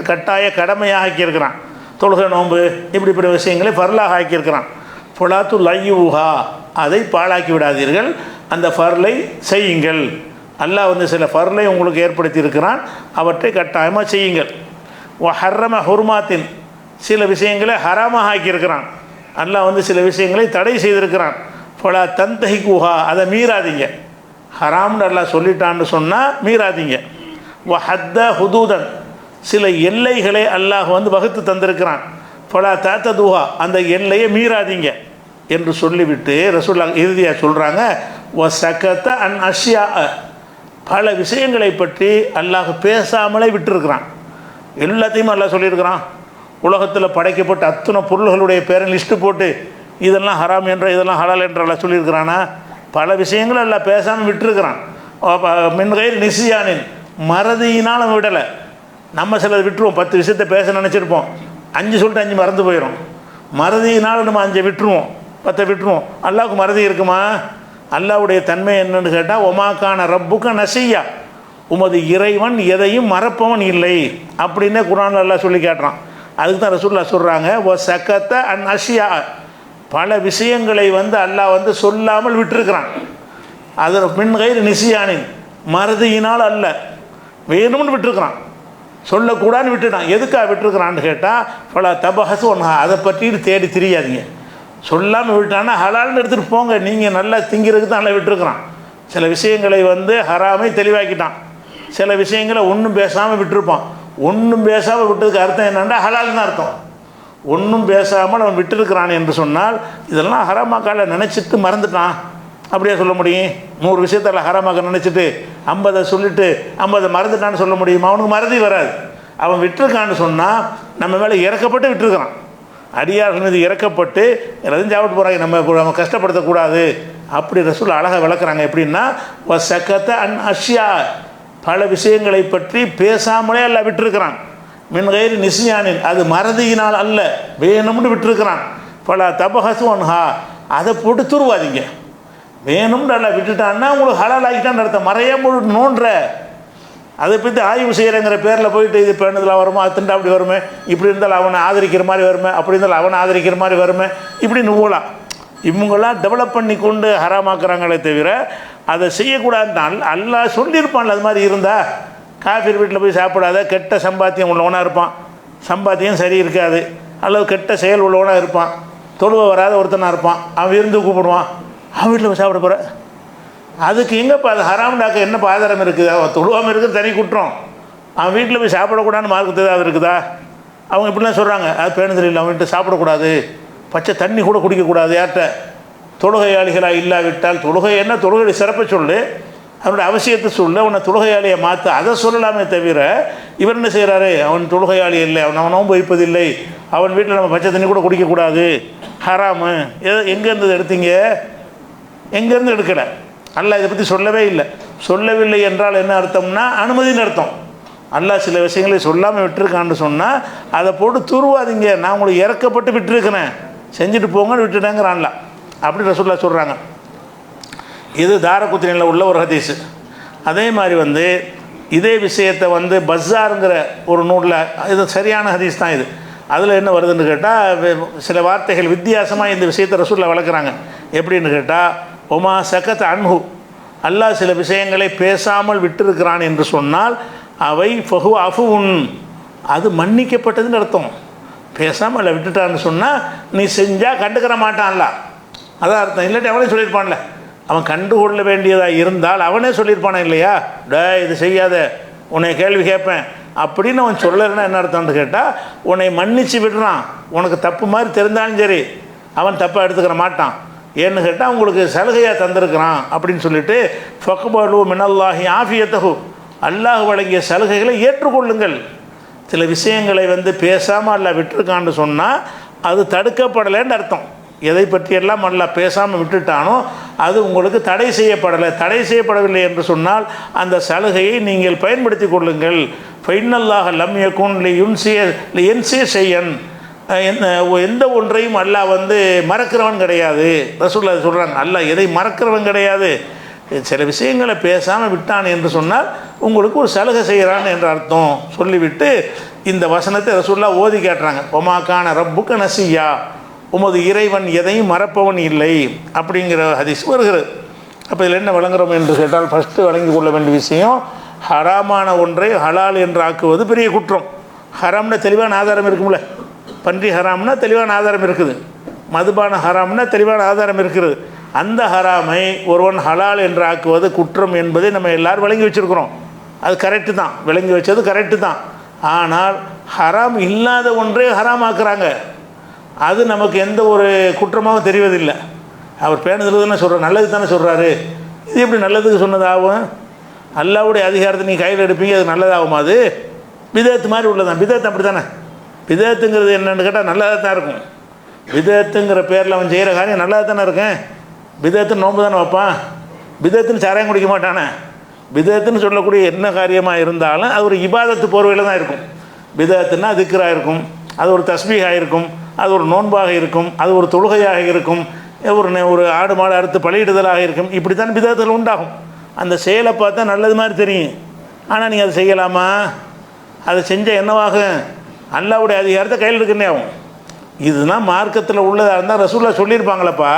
கட்டாய கடமையாக ஆக்கியிருக்கிறான். தொழுகை நோன்பு இப்படிப்பட்ட விஷயங்களை ஃபர்லாக ஆக்கியிருக்கிறான். ஃபுலாத்து லையூஹா, அதை பாழாக்கி விடாதீர்கள், அந்த ஃபர்லை செய்யுங்கள். அல்லாஹ் வந்து சில ஃபர்லை உங்களுக்கு ஏற்படுத்தி இருக்கிறான், அவற்றை கட்டாயமாக செய்யுங்கள். ஹர்ரம ஹுர்மாத்தின், சில விஷயங்களை ஹராமாக ஆக்கியிருக்கிறான். அல்லாஹ் வந்து சில விஷயங்களை தடை செய்திருக்கிறான். ஃபலா தந்தஹிகுஹா, அதை மீறாதீங்க. ஹராம்னு அல்லாஹ் சொல்லிட்டான்னு சொன்னால் மீறாதீங்க. ஹத்த ஹுதூதன், சில எல்லைகளை அல்லாஹ் வந்து வகுத்து தந்திருக்கிறான். ஃபலா தஅததுஹா, அந்த எல்லையை மீறாதீங்க என்று சொல்லிவிட்டு ரசூலுல்லாஹ் இறுதியாக சொல்கிறாங்க, சகத அன் அஷ்யா, பல விஷயங்களை பற்றி அல்லாஹ் பேசாமலே விட்டுருக்கிறான். எல்லாத்தையும் அல்லாஹ் சொல்லியிருக்கிறான். உலகத்தில் படைக்கப்பட்ட அத்தனை பொருள்களுடைய பேரை லிஸ்ட்டு போட்டு இதெல்லாம் ஹராம் என்ற இதெல்லாம் ஹலால் என்ற அல்லாஹ் சொல்லியிருக்கிறானா? பல விஷயங்கள் அல்லாஹ் பேசாமல் விட்டுருக்கிறான். மின்கைர் நிசியானின், மறதியினால் அவன் விடலை. நம்ம சிலது விட்டுருவோம், 10 விஷயத்தை பேச நினச்சிருப்போம், 5 சொல்லிட்டு 5 மறந்து போயிடும். மறதியினால் நம்ம 5 விட்டுருவோம், 10 விட்டுருவோம். அல்லாஹ்வுக்கு மறதி இருக்குமா? அல்லாஹ்வுடைய தன்மை என்னன்னு கேட்டால், ஒமாக்கான ரப்புக்க நசியா, உமது இறைவன் எதையும் மறப்பவன் இல்லை அப்படின்னே குர்ஆனில் அல்லாஹ் சொல்லி காட்டுறான். அதுக்கு தான் ரசூலுல்லாஹ் சொல்கிறாங்க, ஓ சக்கத்த அன் அஷ்யா, பல விஷயங்களை வந்து அல்லாஹ் வந்து சொல்லாமல் விட்டுருக்கிறான். அது மின்கைர் நிசியானின், மறதியினால் அல்ல, வேணும்னு விட்டுருக்கிறான், சொல்லக்கூடாதுன்னு விட்டுட்டான். எதுக்காக விட்டுருக்கிறான்னு கேட்டால், பல தபஹசு ஒன்றா, அதை பற்றிட்டு தேடி தெரியாதீங்க. சொல்லாமல் விட்டான்னா ஹலால்னு எடுத்துகிட்டு போங்க, நீங்கள் நல்லா திங்கிறதுக்கு தான் நல்லா விட்டுருக்குறான். சில விஷயங்களை வந்து ஹராமை தெளிவாக்கிட்டான், சில விஷயங்களை ஒன்றும் பேசாமல் விட்டுருப்பான். ஒன்றும் பேசாமல் விட்டதுக்கு அர்த்தம் என்னென்னா ஹலால்னு அர்த்தம். ஒன்றும் பேசாமல் அவன் விட்டுருக்கிறான் என்று சொன்னால், இதெல்லாம் ஹராமாக்கால நினச்சிட்டு மறந்துட்டான் அப்படியே சொல்ல முடியும்? 100 விஷயத்தில் ஹராமாக நினச்சிட்டு 50 சொல்லிவிட்டு 50 மறந்துட்டான்னு சொல்ல முடியுமா? அவனுக்கு மறதி வராது. அவன் விட்டுருக்கான்னு சொன்னால் நம்ம மேலே இறக்கப்பட்டு விட்டுருக்கிறான். அடியார்கள் மீது இறக்கப்பட்டு எல்லாத்தையும் சாப்பிட்டு போகிறாங்க, நம்ம கஷ்டப்படுத்தக்கூடாது அப்படி ரசூல் அழகாக விளக்குறாங்க. எப்படின்னா, சக்கத்த அன் அஷ்யா, பல விஷயங்களை பற்றி பேசாமலே அல்ல விட்டுருக்கிறான். மின்கைர் நிசியானின், அது மறதியினால் அல்ல, வேணும்னு விட்டுருக்கிறான். பல தபஹசு ஒன்ஹா, அதை போட்டு துருவாதீங்க. வேணும்னு அல்ல விட்டுட்டான்னா உங்களுக்கு ஹலால் ஆகிட்டான்னு அர்த்தம். மறையாம நோன்ற அதை பற்றி ஆய்வு செய்கிறங்கிற பேரில் போயிட்டு இது பெண்ணதில் வருமா, அது அப்படி வருமே, இப்படி இருந்தாலும் அவனை ஆதரிக்கிற மாதிரி வருமே, அப்படி இருந்தாலும் அவனை ஆதரிக்கிற மாதிரி வருமே, இப்படி நுவலாம். இவங்களாம் டெவலப் பண்ணி கொண்டு ஹராமாக்குறாங்களே தவிர அதை செய்யக்கூடாதுன்னு அல்லாஹ் சொல்லியிருப்பான்ல. அது மாதிரி இருந்தால் காஃபிர் வீட்டில் போய் சாப்பிடாத, கெட்ட சம்பாத்தியம் உள்ளவனாக இருப்பான், சம்பாத்தியம் சரி இருக்காது, அல்லது கெட்ட செயல் உள்ளவனாக இருப்பான், தொழுவ வராத ஒருத்தனாக இருப்பான், அவன் விருந்து கூப்பிடுவான், அவன் வீட்டில் போய் சாப்பிட போகிற, அதுக்கு எங்கேப்பா அது ஹராம்டாக்க என்னப்பா ஆதாரம் இருக்குது? அவன் தொழுவாமல் இருக்குது தனி குற்றம், அவன் வீட்டில் போய் சாப்பிடக்கூடாதுன்னு மார்க்கத்து ஏதாவது இருக்குதா? அவங்க இப்படிலாம் சொல்கிறாங்க, அது பேணுதல் இல்லை, அவன் வீட்டு சாப்பிடக்கூடாது, பச்சை தண்ணி கூட குடிக்கக்கூடாது. யார்கிட்ட? தொழுகையாளிகளாக இல்லாவிட்டால், தொழுகை என்ன, தொழுகை சிறப்பை சொல்லு, அவனுடைய அவசியத்தை சொல்லு, அவனை தொழுகையாளியை மாற்ற, அதை சொல்லலாமே தவிர இவர் என்ன செய்கிறாரு, அவன் தொழுகையாளி இல்லை, அவன் நோன்பு வைப்பதில்லை, அவன் வீட்டில் நம்ம பச்சை தண்ணி கூட குடிக்கக்கூடாது, ஹராமு, எங்கேருந்து எடுத்தீங்க? எங்கேருந்து எடுக்கலை? அல்லாஹ் இதை பற்றி சொல்லவே இல்லை. சொல்லவில்லை என்றால் என்ன அர்த்தம்னா அனுமதின்னு அர்த்தம். அல்லாஹ் சில விஷயங்களை சொல்லாமல் விட்டுருக்கான்னு சொன்னால் அதை போட்டு துருவாதீங்க, நான் உங்களுக்கு இறக்கப்பட்டு விட்டுருக்கிறேன், செஞ்சுட்டு போங்கன்னு விட்டுட்டேங்கிறான்ல. அப்படி ரசூலுல்லாஹ் சொல்கிறாங்க. இது தாரகுத்னியில் உள்ள ஒரு ஹதீஸு. அதே மாதிரி வந்து இதே விஷயத்தை வந்து பஸாருங்கிற ஒரு நூலில், இது சரியான ஹதீஸ் தான் இது, அதில் என்ன வருதுன்னு கேட்டால் சில வார்த்தைகள் வித்தியாசமாக இந்த விஷயத்தை ரசூலுல்லாஹ் வளர்க்குறாங்க. எப்படின்னு கேட்டால், ஒமா சகத் அன்ஹு, அல்லாஹ் சில விஷயங்களை பேசாமல் விட்டிருக்கிறான் என்று சொன்னால் அவை ஃபஹு அஃபுன், அது மன்னிக்கப்பட்டதுன்னு அர்த்தம். பேசாமல் இல்லை விட்டுட்டான்னு சொன்னால் நீ செஞ்சால் கண்டுக்கிற மாட்டான்ல, அதான் அர்த்தம். இல்லாட்டி அவனே சொல்லியிருப்பான்ல, அவன் கண்டுகொள்ள வேண்டியதாக இருந்தால் அவனே சொல்லியிருப்பானே இல்லையா, இது செய்யாத, உன்னை கேள்வி கேட்பேன் அப்படின்னு அவன் சொல்லலைன்னா என்ன அர்த்தம்னு கேட்டால், உன்னை மன்னிச்சு விடுறான், உனக்கு தப்பு மாதிரி தெரிந்தாலும் சரி அவன் தப்பாக எடுத்துக்கிற மாட்டான். ஏன்னு கேட்டால் உங்களுக்கு சலுகையாக தந்திருக்கிறான் அப்படின்னு சொல்லிட்டு, ஃபக்பலு மினல்லாஹி ஆஃபியத்தஹு, அல்லாஹ் வழங்கிய சலுகைகளை ஏற்றுக்கொள்ளுங்கள். சில விஷயங்களை வந்து பேசாமல் அல்லாஹ் விட்டுருக்கான்னு சொன்னால் அது தடுக்கப்படலைன்னு அர்த்தம். எதை பற்றியெல்லாம் அல்லாஹ் பேசாமல் விட்டுட்டானோ அது உங்களுக்கு தடை செய்யப்படலை. தடை செய்யப்படவில்லை என்று சொன்னால் அந்த சலுகையை நீங்கள் பயன்படுத்தி கொள்ளுங்கள். ஃபைனல்லாஹ லம் யகுன் லியுன்சிய ஷையன், எந்த ஒன்றையும் அல்லாஹ் வந்து மறக்கிறவன் கிடையாது. ரசூலுல்லாஹ் சொல்கிறாங்க, அல்லாஹ் எதை மறக்கிறவன் கிடையாது. சில விஷயங்களை பேசாமல் விட்டான் என்று சொன்னால் உங்களுக்கு ஒரு சலுகை செய்கிறான் என்ற அர்த்தம் சொல்லிவிட்டு இந்த வசனத்தை ரசூலுல்லாஹ் ஓதி கேட்டுறாங்க. ஒமாக்கான ரப்புக்க நசியா, உமது இறைவன் எதையும் மறப்பவன் இல்லை அப்படிங்கிற ஹதீஸ் வருகிறது. அப்போ இதில் என்ன விளங்குறோம் என்று கேட்டால், ஃபஸ்ட்டு வழங்கி கொள்ள வேண்டிய விஷயம், ஹராமான ஒன்றை ஹலால் என்று ஆக்குவது பெரிய குற்றம். ஹராம்னா தெளிவான ஆதாரம் இருக்கும்ல, பன்றி ஹராம்னா தெளிவான ஆதாரம் இருக்குது, மதுபான ஹராம்னா தெளிவான ஆதாரம் இருக்கிறது. அந்த ஹராமை ஒருவன் ஹலால் என்று ஆக்குவது குற்றம் என்பதை நம்ம எல்லோரும் விளங்கி வச்சுருக்கிறோம். அது கரெக்டு தான், விளங்கி வச்சது கரெக்டு தான். ஆனால் ஹராம் இல்லாத ஒன்றே ஹராம் ஆக்குறாங்க, அது நமக்கு எந்த ஒரு குற்றமாகவும் தெரிவதில்லை. அவர் பேணுதல் தானே சொல்கிறார், நல்லது தானே சொல்கிறாரு. இது எப்படி நல்லதுக்கு சொன்னதாகும்? அல்லாவுடைய அதிகாரத்தை நீங்கள் கையில் எடுப்பீங்க, அது நல்லதாகுமா? அது பிதத்து மாதிரி உள்ளதான். பிதத்து அப்படி தானே. பிதத்துங்கிறது என்னென்னு கேட்டால் நல்லதாக தான் இருக்கும். பிதத்துங்கிற பேரில் அவன் செய்கிற காரியம் நல்லதாக தானே இருக்கேன். பிதத்துன்னு நோன்பு தானே வைப்பான், பிதத்துன்னு சாராயம் குடிக்க மாட்டானே. பிதத்துன்னு சொல்லக்கூடிய என்ன காரியமாக இருந்தாலும் அது ஒரு இபாதத்து போர்வையில் தான் இருக்கும். பிதத்துன்னா திக்ராக இருக்கும், அது ஒரு தஸ்பீஹாக இருக்கும், அது ஒரு நோன்பாக இருக்கும், அது ஒரு தொழுகையாக இருக்கும், ஒரு ஆடு மாடு அறுத்து பலியிடுதலாக இருக்கும். இப்படி தான் பிதத்தில் உண்டாகும். அந்த செயலை பார்த்தா நல்லது மாதிரி தெரியும், ஆனால் நீங்கள் அதை செய்யலாமா? அதை செஞ்சால் என்னவாகும்? அல்லாவுடைய அதிகாரத்தை கையில் எடுக்கனே ஆகும். இதுதான் மார்க்கத்தில் உள்ளதாக இருந்தால் ரசூல்லா சொல்லியிருப்பாங்களப்பா.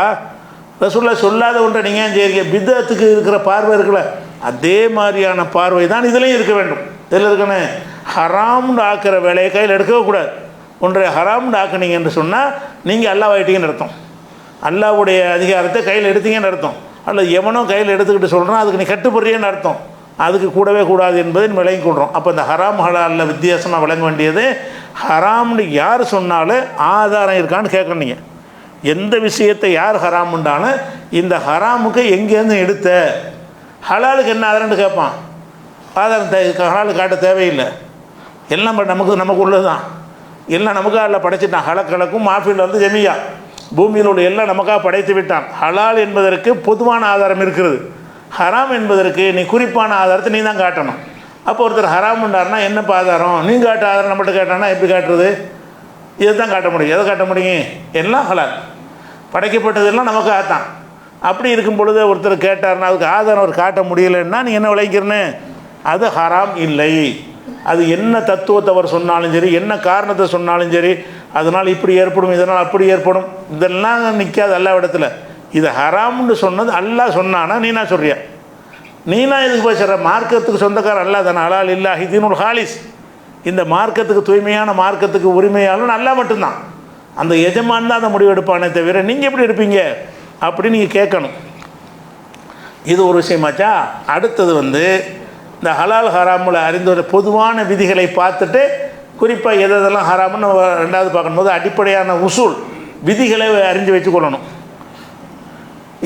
ரசூல்லா சொல்லாத ஒன்றை நீங்கள் ஏன் செய்கிறீங்க? பிதத்துக்கு இருக்கிற பார்வை இருக்குல்ல, அதே மாதிரியான பார்வை தான் இதுலேயும் இருக்க வேண்டும். இதில் இருக்கணும், ஹராம்னு ஆக்கிற வேலையை கையில் எடுக்கவே கூடாது. ஒன்றை ஹராம்னு ஆக்குனீங்க என்று சொன்னால் நீங்கள் அல்லாஹ் ஆகிட்டீங்கன்னு அர்த்தம், அல்லாவுடைய அதிகாரத்தை கையில் எடுத்தீங்கன்னு அர்த்தம். அல்லது எவனோ கையில் எடுத்துக்கிட்டு சொல்கிறான் அதுக்கு நீ கட்டுப்படுறியன்னு அர்த்தம். அதுக்கு கூடவே கூடாது என்பதை விளங்கி கொள்கிறோம். அப்போ இந்த ஹராம் ஹலாலில் வித்தியாசமாக விளங்க வேண்டியது, ஹராம்னு யார் சொன்னாலும் ஆதாரம் இருக்கான்னு கேட்கணும். நீங்கள் எந்த விஷயத்தை யார் ஹராமுண்டாலும் இந்த ஹராமுக்கு எங்கேருந்து எடுத்த, ஹலாலுக்கு என்ன ஆதாரம்னு கேட்பான். ஆதாரம் ஹலாலுக்கு காட்ட தேவையில்லை, எல்லாம் நமக்கு உள்ளது தான். எல்லாம் நமக்காக அல்ல படைச்சிட்டான். ஹலக்கலக்கும் மாஃபில் வந்து ஜெமியா, பூமியில் உள்ள எல்லாம் நமக்காக படைத்து விட்டான். ஹலால் என்பதற்கு பொதுவான ஆதாரம் இருக்கிறது, ஹராம் என்பதற்கு நீ குறிப்பான ஆதாரத்தை நீ தான் காட்டணும். அப்போ ஒருத்தர் ஹராம் உண்டாருனா என்னப்பா ஆதாரம்? நீ காட்ட ஆதாரம் நம்மகிட்ட கேட்டானா எப்படி காட்டுறது? இதை தான் காட்ட முடியும். எதை காட்ட முடியும்? எல்லாம் ஹலால், படைக்கப்பட்டதெல்லாம் நமக்காக தான். அப்படி இருக்கும் பொழுது ஒருத்தர் கேட்டார்னா அதுக்கு ஆதாரம் அவர் காட்ட முடியலைன்னா நீ என்ன விளைக்கிறன்னு? அது ஹராம் இல்லை. அது என்ன தத்துவத்தை அவர் சொன்னாலும் சரி, என்ன காரணத்தை சொன்னாலும் சரி, அதனால் இப்படி ஏற்படும், இதனால் அப்படி ஏற்படும், இதெல்லாம் நிற்காது அல்லா இடத்துல. இது ஹராம்னு சொன்னது அல்லாஹ் சொன்னானா நீனா சொல்றியா? நீனா இதுக்கு போய் சொல்கிற? மார்க்கத்துக்கு சொந்தக்காரர் அல்லாஹ் தானே. ஹலால் இல்லாஹி தீனுல் ஹாலிஸ். இந்த மார்க்கத்துக்கு தூய்மையான மார்க்கத்துக்கு உரிமையாளன் அல்லாஹ் மட்டும்தான். அந்த எஜமான் தான் அந்த முடிவு எடுப்பானே தவிர நீங்கள் எப்படி எடுப்பீங்க அப்படி நீங்கள் கேட்கணும். இது ஒரு விஷயமாச்சா. அடுத்தது வந்து இந்த ஹலால் ஹராமில் அறிந்த பொதுவான விதிகளை பார்த்துட்டு குறிப்பாக எதெல்லாம் ஹராம்னு ரெண்டாவது பார்க்கும்போது அடிப்படையான உசூல் விதிகளை அறிஞ்சு வச்சுக்கொள்ளணும்.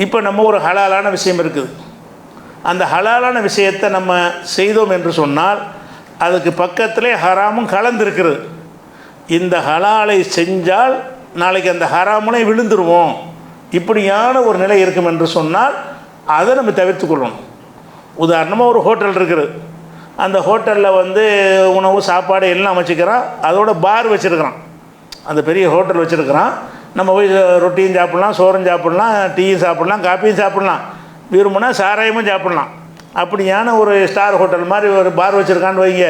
இப்போ நம்ம ஒரு ஹலாலான விஷயம் இருக்குது, அந்த ஹலாலான விஷயத்தை நம்ம செய்தோம் என்று சொன்னால் அதுக்கு பக்கத்திலே ஹராமும் கலந்துருக்கிறது. இந்த ஹலாலை செஞ்சால் நாளைக்கு அந்த ஹராமுனை விழுந்துருவோம், இப்படியான ஒரு நிலை இருக்கும் என்று சொன்னால் அதை நம்ம தவிர்த்து கொள்ளணும். உதாரணமாக ஒரு ஹோட்டல் இருக்குது, அந்த ஹோட்டலில் வந்து உணவு சாப்பாடு எல்லாம் வச்சுக்கிறான், அதோட பார் வச்சுருக்கிறான். அந்த பெரிய ஹோட்டல் வச்சுருக்கிறான், நம்ம போய் ரொட்டியும் சாப்பிட்லாம், சோறும் சாப்பிட்லாம், டீயும் சாப்பிட்லாம், காப்பியும் சாப்பிட்லாம், விரும்பினா சாராயமும் சாப்பிட்லாம். அப்படியான ஒரு ஸ்டார் ஹோட்டல் மாதிரி ஒரு பார் வச்சுருக்கான்னு வைங்க.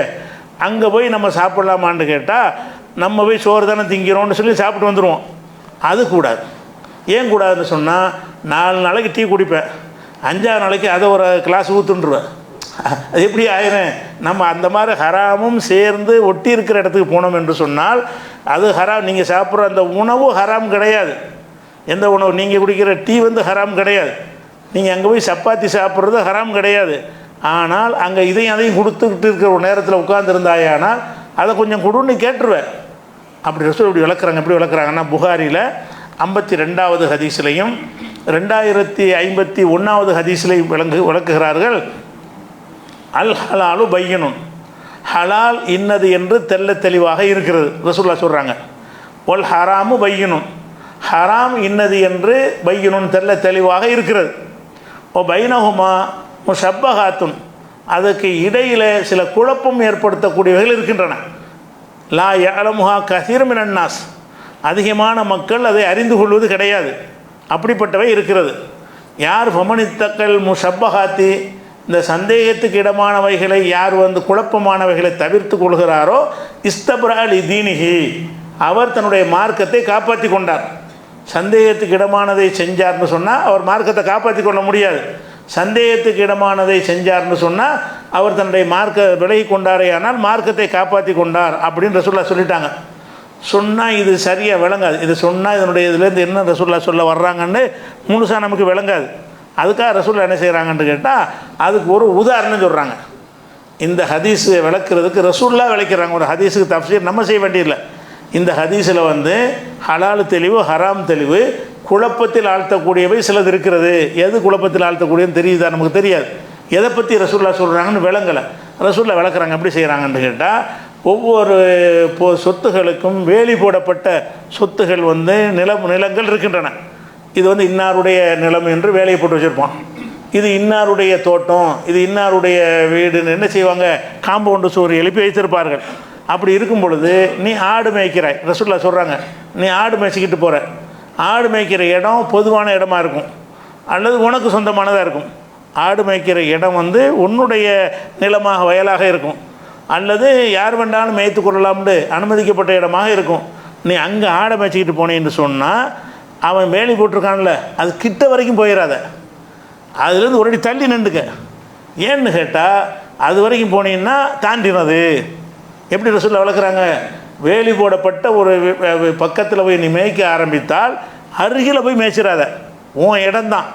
அங்கே போய் நம்ம சாப்பிட்லாமான்னு கேட்டால் நம்ம போய் சோறு தானே திங்கிறோன்னு சொல்லி சாப்பிட்டு வந்துடுவோம். அது கூடாது. ஏன் கூடாதுன்னு சொன்னால் 4 நாளைக்கு டீ குடிப்பேன், 5ஆவது நாளைக்கு அதை ஒரு கிளாஸ் ஊற்றுன்றுவேன். அது எப்படி ஆயிரும்? நம்ம அந்த மாதிரி ஹராமும் சேர்ந்து ஒட்டி இருக்கிற இடத்துக்கு போனோம் என்று சொன்னால் அது ஹராம். நீங்கள் சாப்பிட்ற அந்த உணவு ஹராம் கிடையாது. எந்த உணவு? நீங்கள் குடிக்கிற டீ வந்து ஹராம் கிடையாது. நீங்கள் அங்கே போய் சப்பாத்தி சாப்பிட்றது ஹராம் கிடையாது. ஆனால் அங்கே இதையும் அதையும் கொடுத்துக்கிட்டு இருக்கிற ஒரு நேரத்தில் உட்கார்ந்துருந்தாயானால் அதை கொஞ்சம் கொடுன்னு கேட்டுருவேன். அப்படி ரசூல் இப்படி விளக்குறாங்க. எப்படி விளக்குறாங்கன்னா, புகாரியில் 52வது ஹதீஸ்லையும் 2051வது ஹதீஸ்லையும் விளக்குகிறார்கள். அல் ஹலாலு பையனும், ஹலால் இன்னது என்று தெல்ல தெளிவாக இருக்கிறது ரசூலுல்லாஹ் சொல்கிறாங்க. ஒல் ஹராமு பையனும், ஹராம் இன்னது என்று பையனும் தெல்ல தெளிவாக இருக்கிறது. ஓ பைனஹுமா முஷப்பஹாத்துன், அதுக்கு இடையில் சில குழப்பம் ஏற்படுத்தக்கூடியவைகள் இருக்கின்றன. லா யஅலமுஹா கஸீர் மினன் நாஸ், அதிகமான மக்கள் அதை அறிந்து கொள்வது கிடையாது. அப்படிப்பட்டவை இருக்கிறது. யார் ஃபமனித்தக்கல் முஷப்பஹாத்தி, இந்த சந்தேகத்துக்கு இடமானவைகளை யார் வந்து குழப்பமானவைகளை தவிர்த்து கொள்கிறாரோ, இஸ்தப்ரா லி தீனிஹி, அவர் தன்னுடைய மார்க்கத்தை காப்பாற்றி கொண்டார். சந்தேகத்துக்கு இடமானதை செஞ்சார்னு சொன்னால் அவர் மார்க்கத்தை காப்பாற்றி கொள்ள முடியாது. சந்தேகத்துக்கு இடமானதை செஞ்சார்னு சொன்னால் அவர் தன்னுடைய மார்க்க விலகி கொண்டாரே, ஆனால் மார்க்கத்தை காப்பாற்றி கொண்டார் அப்படின்னு ரசூலுல்லாஹ் சொல்லிட்டாங்க. சொன்னால் இது சரியாக விளங்காது. இது சொன்னால் இதனுடைய இதுலேருந்து என்ன ரசூலுல்லாஹ் சொல்ல வர்றாங்கன்னு முழுசாக நமக்கு விளங்காது. அதுக்காக ரசூலுல்லாஹ் என்ன செய்கிறாங்கன்னு கேட்டால் அதுக்கு ஒரு உதாரணம் சொல்கிறாங்க. இந்த ஹதீஸை விளக்குறதுக்கு ரசூலுல்லாஹ் விளக்கிறாங்க. ஒரு ஹதீஸுக்கு தஃப்சீர் நம்ம செய்ய வேண்டியதில்லை. இந்த ஹதீஸில் ஹலால் தெளிவு, ஹராம் தெளிவு, குழப்பத்தில் ஆழ்த்தக்கூடியவை சிலது இருக்கிறது. எது குழப்பத்தில் ஆழ்த்தக்கூடியன்னு தெரியுதா? நமக்கு தெரியாது. எதை பற்றி ரசூலுல்லாஹ் சொல்கிறாங்கன்னு விளங்கலை. ரசூலுல்லாஹ் விளக்குறாங்க. எப்படி செய்கிறாங்கன்னு கேட்டால், ஒவ்வொரு சொத்துகளுக்கும் வேலி போடப்பட்ட சொத்துகள் நிலங்கள் இருக்கின்றன. இது இன்னாருடைய நிலம் என்று வேலையை போட்டு வச்சுருப்போம். இது இன்னாருடைய தோட்டம், இது இன்னாருடைய வீடுன்னு என்ன செய்வாங்க, காம்பவுண்டு சுவர் எழுப்பி வைத்திருப்பார்கள். அப்படி இருக்கும் பொழுது நீ ஆடு மேய்க்கிறாய். ரசூலுல்லாஹ் சொல்கிறாங்க, நீ ஆடு மேய்ச்சிக்கிட்டு போகிற. ஆடு மேய்க்கிற இடம் பொதுவான இடமா இருக்கும் அல்லது உனக்கு சொந்தமானதாக இருக்கும். ஆடு மேய்க்கிற இடம் உன்னுடைய நிலமாக வயலாக இருக்கும் அல்லது யார் வேண்டாலும் மேய்த்து கொள்ளலாம்னு அனுமதிக்கப்பட்ட இடமாக இருக்கும். நீ அங்கே ஆடை மேய்ச்சிக்கிட்டு போனேன்னு சொன்னால் அவன் வேலி போட்டிருக்கான்ல, அது கிட்ட வரைக்கும் போயிடாத. அதுலேருந்து ஒரு அடி தள்ளி நின்றுக்க. ஏன்னு கேட்டால் அது வரைக்கும் போனீங்கன்னா தாண்டினது. எப்படி ரசூலுல்லாஹ் வளர்க்குறாங்க, வேலி போடப்பட்ட ஒரு பக்கத்தில் போய் நீ மேய்க்க ஆரம்பித்தால் அருகில் போய் மேய்ச்சிடாத. உன் இடம்தான்,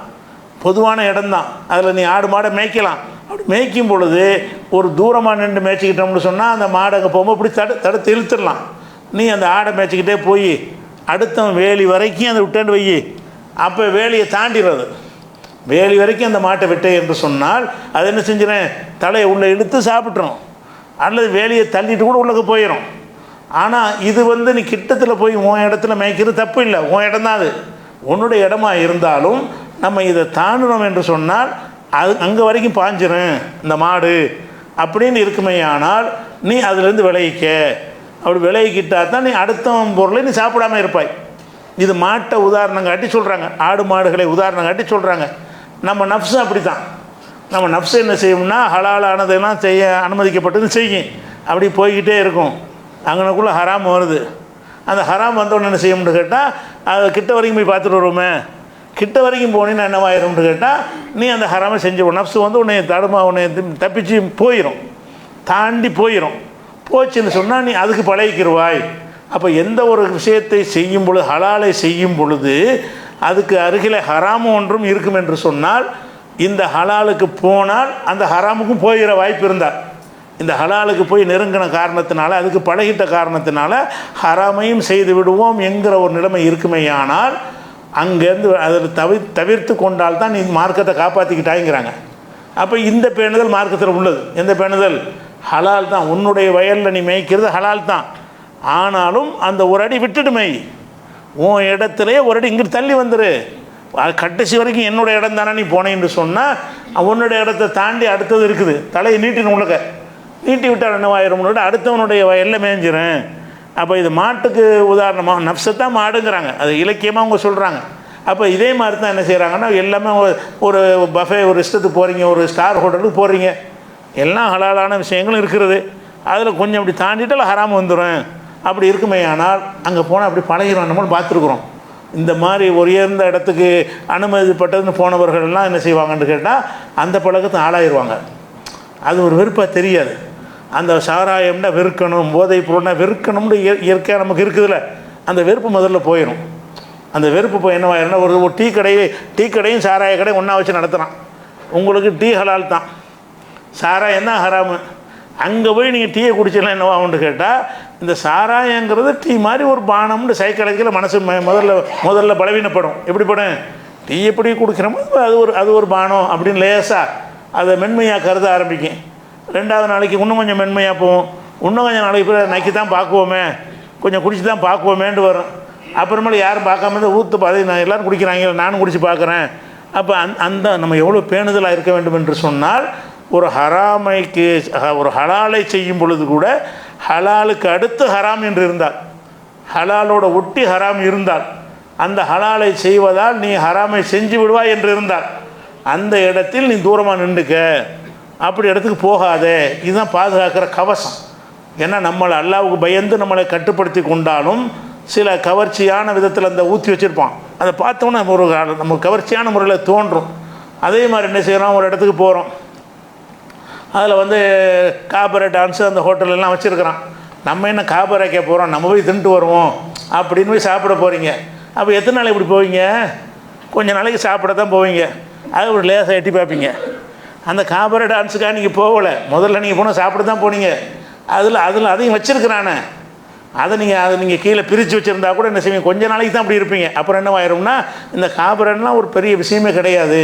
பொதுவான இடம்தான், அதில் நீ ஆடு மாடை மேய்க்கலாம். அப்படி மேய்க்கும் பொழுது ஒரு தூரமாக நின்று மேய்ச்சிக்கிட்டோம்னு சொன்னால் அந்த மாடை அங்கே போகும்போது இப்படி தடுத்து இழுத்துடலாம். நீ அந்த ஆடை மேய்ச்சிக்கிட்டே போய் அடுத்தவன் வேலி வரைக்கும் அதை விட்டேன்னு வை. அப்போ வேலியை தாண்டிடுறது. வேலி வரைக்கும் அந்த மாட்டை விட்டே என்று சொன்னால் அது என்ன செஞ்சிடறேன், தலையை உள்ளே இழுத்து சாப்பிட்றோம் அல்லது வேலியை தள்ளிட்டு கூட உள்ளே போயிடும். ஆனால் இது நீ கிட்டத்தில் போய் உன் இடத்துல மேய்க்கிறது தப்பு இல்லை, உன் இடம் தான். அது உன்னுடைய இடமா இருந்தாலும் நம்ம இதை தாண்டினோம் என்று சொன்னால் அது அங்கே வரைக்கும் பாஞ்சிரும் இந்த மாடு அப்படின்னு இருக்குமே. ஆனால் நீ அதிலேருந்து விளைவிக்க. அப்படி விளைவிக்கிட்டால் தான் நீ அடுத்த பொருளை நீ சாப்பிடாம இருப்பாய். இது மாட்டை உதாரணம் காட்டி சொல்கிறாங்க, ஆடு மாடுகளை உதாரணம் காட்டி சொல்கிறாங்க. நம்ம நஃப்ஸு அப்படி தான். நம்ம நஃப்ஸு என்ன செய்யும்னா ஹலாலானதெல்லாம் செய்ய அனுமதிக்கப்பட்டது செய்யும். அப்படி போய்கிட்டே இருக்கும். அங்கனக்குள்ளே ஹராம் வருது. அந்த ஹராம் வந்தோன்னு என்ன செய்யும்னு கேட்டால் அது கிட்ட வரைக்கும் போய் பார்த்துட்டு வருவோமே. கிட்ட வரைக்கும் போனீங்கன்னா என்னவாயிரும்னு கேட்டால் நீ அந்த ஹராமை செஞ்சு நஃப்ஸு உன்னை உன்னை தப்பிச்சு போயிடும், தாண்டி போயிடும். போச்சுன்னு சொன்னால் நீ அதுக்கு பழகிக்கிடுவாய். அப்போ எந்த ஒரு விஷயத்தை செய்யும் பொழுது, ஹலாலை செய்யும் பொழுது அதுக்கு அருகில் ஹராமும் ஒன்றும் இருக்கும் என்று சொன்னால் இந்த ஹலாலுக்கு போனால் அந்த ஹராமுக்கும் போகிற வாய்ப்பு இருந்தால், இந்த ஹலாலுக்கு போய் நெருங்கின காரணத்தினால, அதுக்கு பழகிட்ட காரணத்தினால ஹராமையும் செய்து விடுவோம் என்கிற ஒரு நிலைமை இருக்குமேயானால் அங்கேருந்து அதில் தவிர்த்து கொண்டால் தான் நீ மார்க்கத்தை காப்பாற்றிக்கிட்டாங்கிறாங்க. அப்போ இந்த பேணுதல் மார்க்கத்தில் உள்ளது. எந்த பேணுதல்? ஹலால் தான். உன்னுடைய வயலில் நீ மேய்க்கிறது ஹலால் தான். ஆனாலும் அந்த ஒரு அடி விட்டுட்டு மேய். உன் இடத்துலையே ஒரு அடி இங்கிட்டு தள்ளி வந்துரு. கடைசி வரைக்கும் என்னுடைய இடம் தானே நீ போனேன்னு சொன்னால் உன்னுடைய இடத்த தாண்டி அடுத்தது இருக்குது. தலையை நீட்டின்னு உள்ளக்க நீட்டி விட்டால் என்னவாயிரம்னு அடுத்தவனுடைய வயலில் மேய்ஞ்சிரும். அப்போ இது மாட்டுக்கு உதாரணமாக நஃப்ஸத்தான் மாடுங்கிறாங்க. அது இலக்கியமாக அவங்க சொல்கிறாங்க. அப்போ இதே மாதிரி தான் என்ன செய்கிறாங்கன்னா எல்லாமே ஒரு பஃபே, ஒரு இஷ்டத்துக்கு போகிறீங்க, ஒரு ஸ்டார் ஹோட்டலுக்கு போகிறீங்க, எல்லாம் ஹலாலான விஷயங்களும் இருக்கிறது. அதில் கொஞ்சம் அப்படி தாண்டிட்டால் ஹராம் வந்துடும். அப்படி இருக்குமே. ஆனால் அங்கே போனால் அப்படி பழகிறோம். நம்மளும் பார்த்துருக்குறோம். இந்த மாதிரி உயர்ந்த இடத்துக்கு அனுமதிப்பட்டதுன்னு போனவர்கள்லாம் என்ன செய்வாங்கன்னு கேட்டால் அந்த பழக்கத்தை ஆளாயிருவாங்க. அது ஒரு வெறுப்பாக தெரியாது. அந்த சாராயம்னா வெறுக்கணும், போதை பொருள்னா வெறுக்கணும்னு இயற்கையாக நமக்கு இருக்குதுல்ல, அந்த வெறுப்பு முதல்ல போயிடும். அந்த வெறுப்பு போய் என்னவாயிருன்னா ஒரு டீ கடையும் சாராய கடையும் ஒன்றா வச்சு நடத்துகிறான். உங்களுக்கு டீ ஹலால் தான், சாராயம் தான் ஹராமு. அங்கே போய் நீங்கள் டீயை குடிச்சிடலாம் என்னவாகும்னு கேட்டால் இந்த சாராயங்கிறது டீ மாதிரி ஒரு பானம்னு சைக்காலஜிக்கல மனசு முதல்ல பலவீனப்படும். எப்படி படும்? டீ எப்படி குடிக்கிறோமோ அது ஒரு பானம் அப்படின்னு லேசாக அதை மென்மையாக கருத ஆரம்பிக்கும். ரெண்டாவது நாளைக்கு இன்னும் கொஞ்சம் மென்மையாக போகும். இன்னும் கொஞ்சம் நாளைக்கு போய் நக்கி தான் பார்க்குவோமே, கொஞ்சம் குடிச்சு தான் பார்க்குவோமேன்ட்டு வரும். அப்புறமேல யாரும் பார்க்காம இருந்தால் ஊற்று பாதி நான் எல்லோரும் குடிக்கிறாங்க, நானும் குடிச்சு பார்க்குறேன். அப்போ அந்த நம்ம எவ்வளோ பேணுதலாக இருக்க வேண்டும் என்று சொன்னால் ஒரு ஹராமைக்கு ஒரு ஹலாலை செய்யும் பொழுது கூட ஹலாலுக்கு அடுத்து ஹராம் என்று இருந்தால், ஹலாலோட ஒட்டி ஹராம் இருந்தால், அந்த ஹலாலை செய்வதால் நீ ஹராமை செஞ்சு விடுவாய் என்று இருந்தால் அந்த இடத்தில் நீ தூரமாக நின்றுக்க, அப்படி இடத்துக்கு போகாதே. இதுதான் பாதுகாக்கிற கவசம். ஏன்னா நம்மளை அல்லாவுக்கு பயந்து நம்மளை கட்டுப்படுத்தி கொண்டாலும் சில கவர்ச்சியான விதத்தில் அந்த ஊற்றி வச்சுருப்பான். அதை பார்த்தோன்னா நம்ம கவர்ச்சியான முறையில் தோன்றும். அதே மாதிரி என்ன செய்கிறோம், ஒரு இடத்துக்கு போகிறோம், அதில் வந்து காபரை டான்ஸு அந்த ஹோட்டலெல்லாம் வச்சுருக்கிறான். நம்ம என்ன காபரைக்க போகிறோம், நம்ம போய் தின்ட்டு வருவோம் அப்படின்னு போய் சாப்பிட போகிறீங்க. அப்போ எத்தனை நாளைக்கு இப்படி போவீங்க? கொஞ்சம் நாளைக்கு சாப்பிட தான் போவீங்க. அது ஒரு லேசாக எட்டி பார்ப்பீங்க. அந்த காபரை டான்ஸுக்காக நீங்கள் போகலை, முதல்ல நீங்கள் போனால் சாப்பிட தான் போனீங்க. அதையும் வச்சுருக்கிறானே, அதை நீங்கள் கீழே பிரித்து வச்சுருந்தா கூட என்ன செய்வீங்க, கொஞ்சம் நாளைக்கு தான் அப்படி இருப்பீங்க. அப்புறம் என்ன ஆயிரும்னா, இந்த காபரன்லாம் ஒரு பெரிய விஷயமே கிடையாது,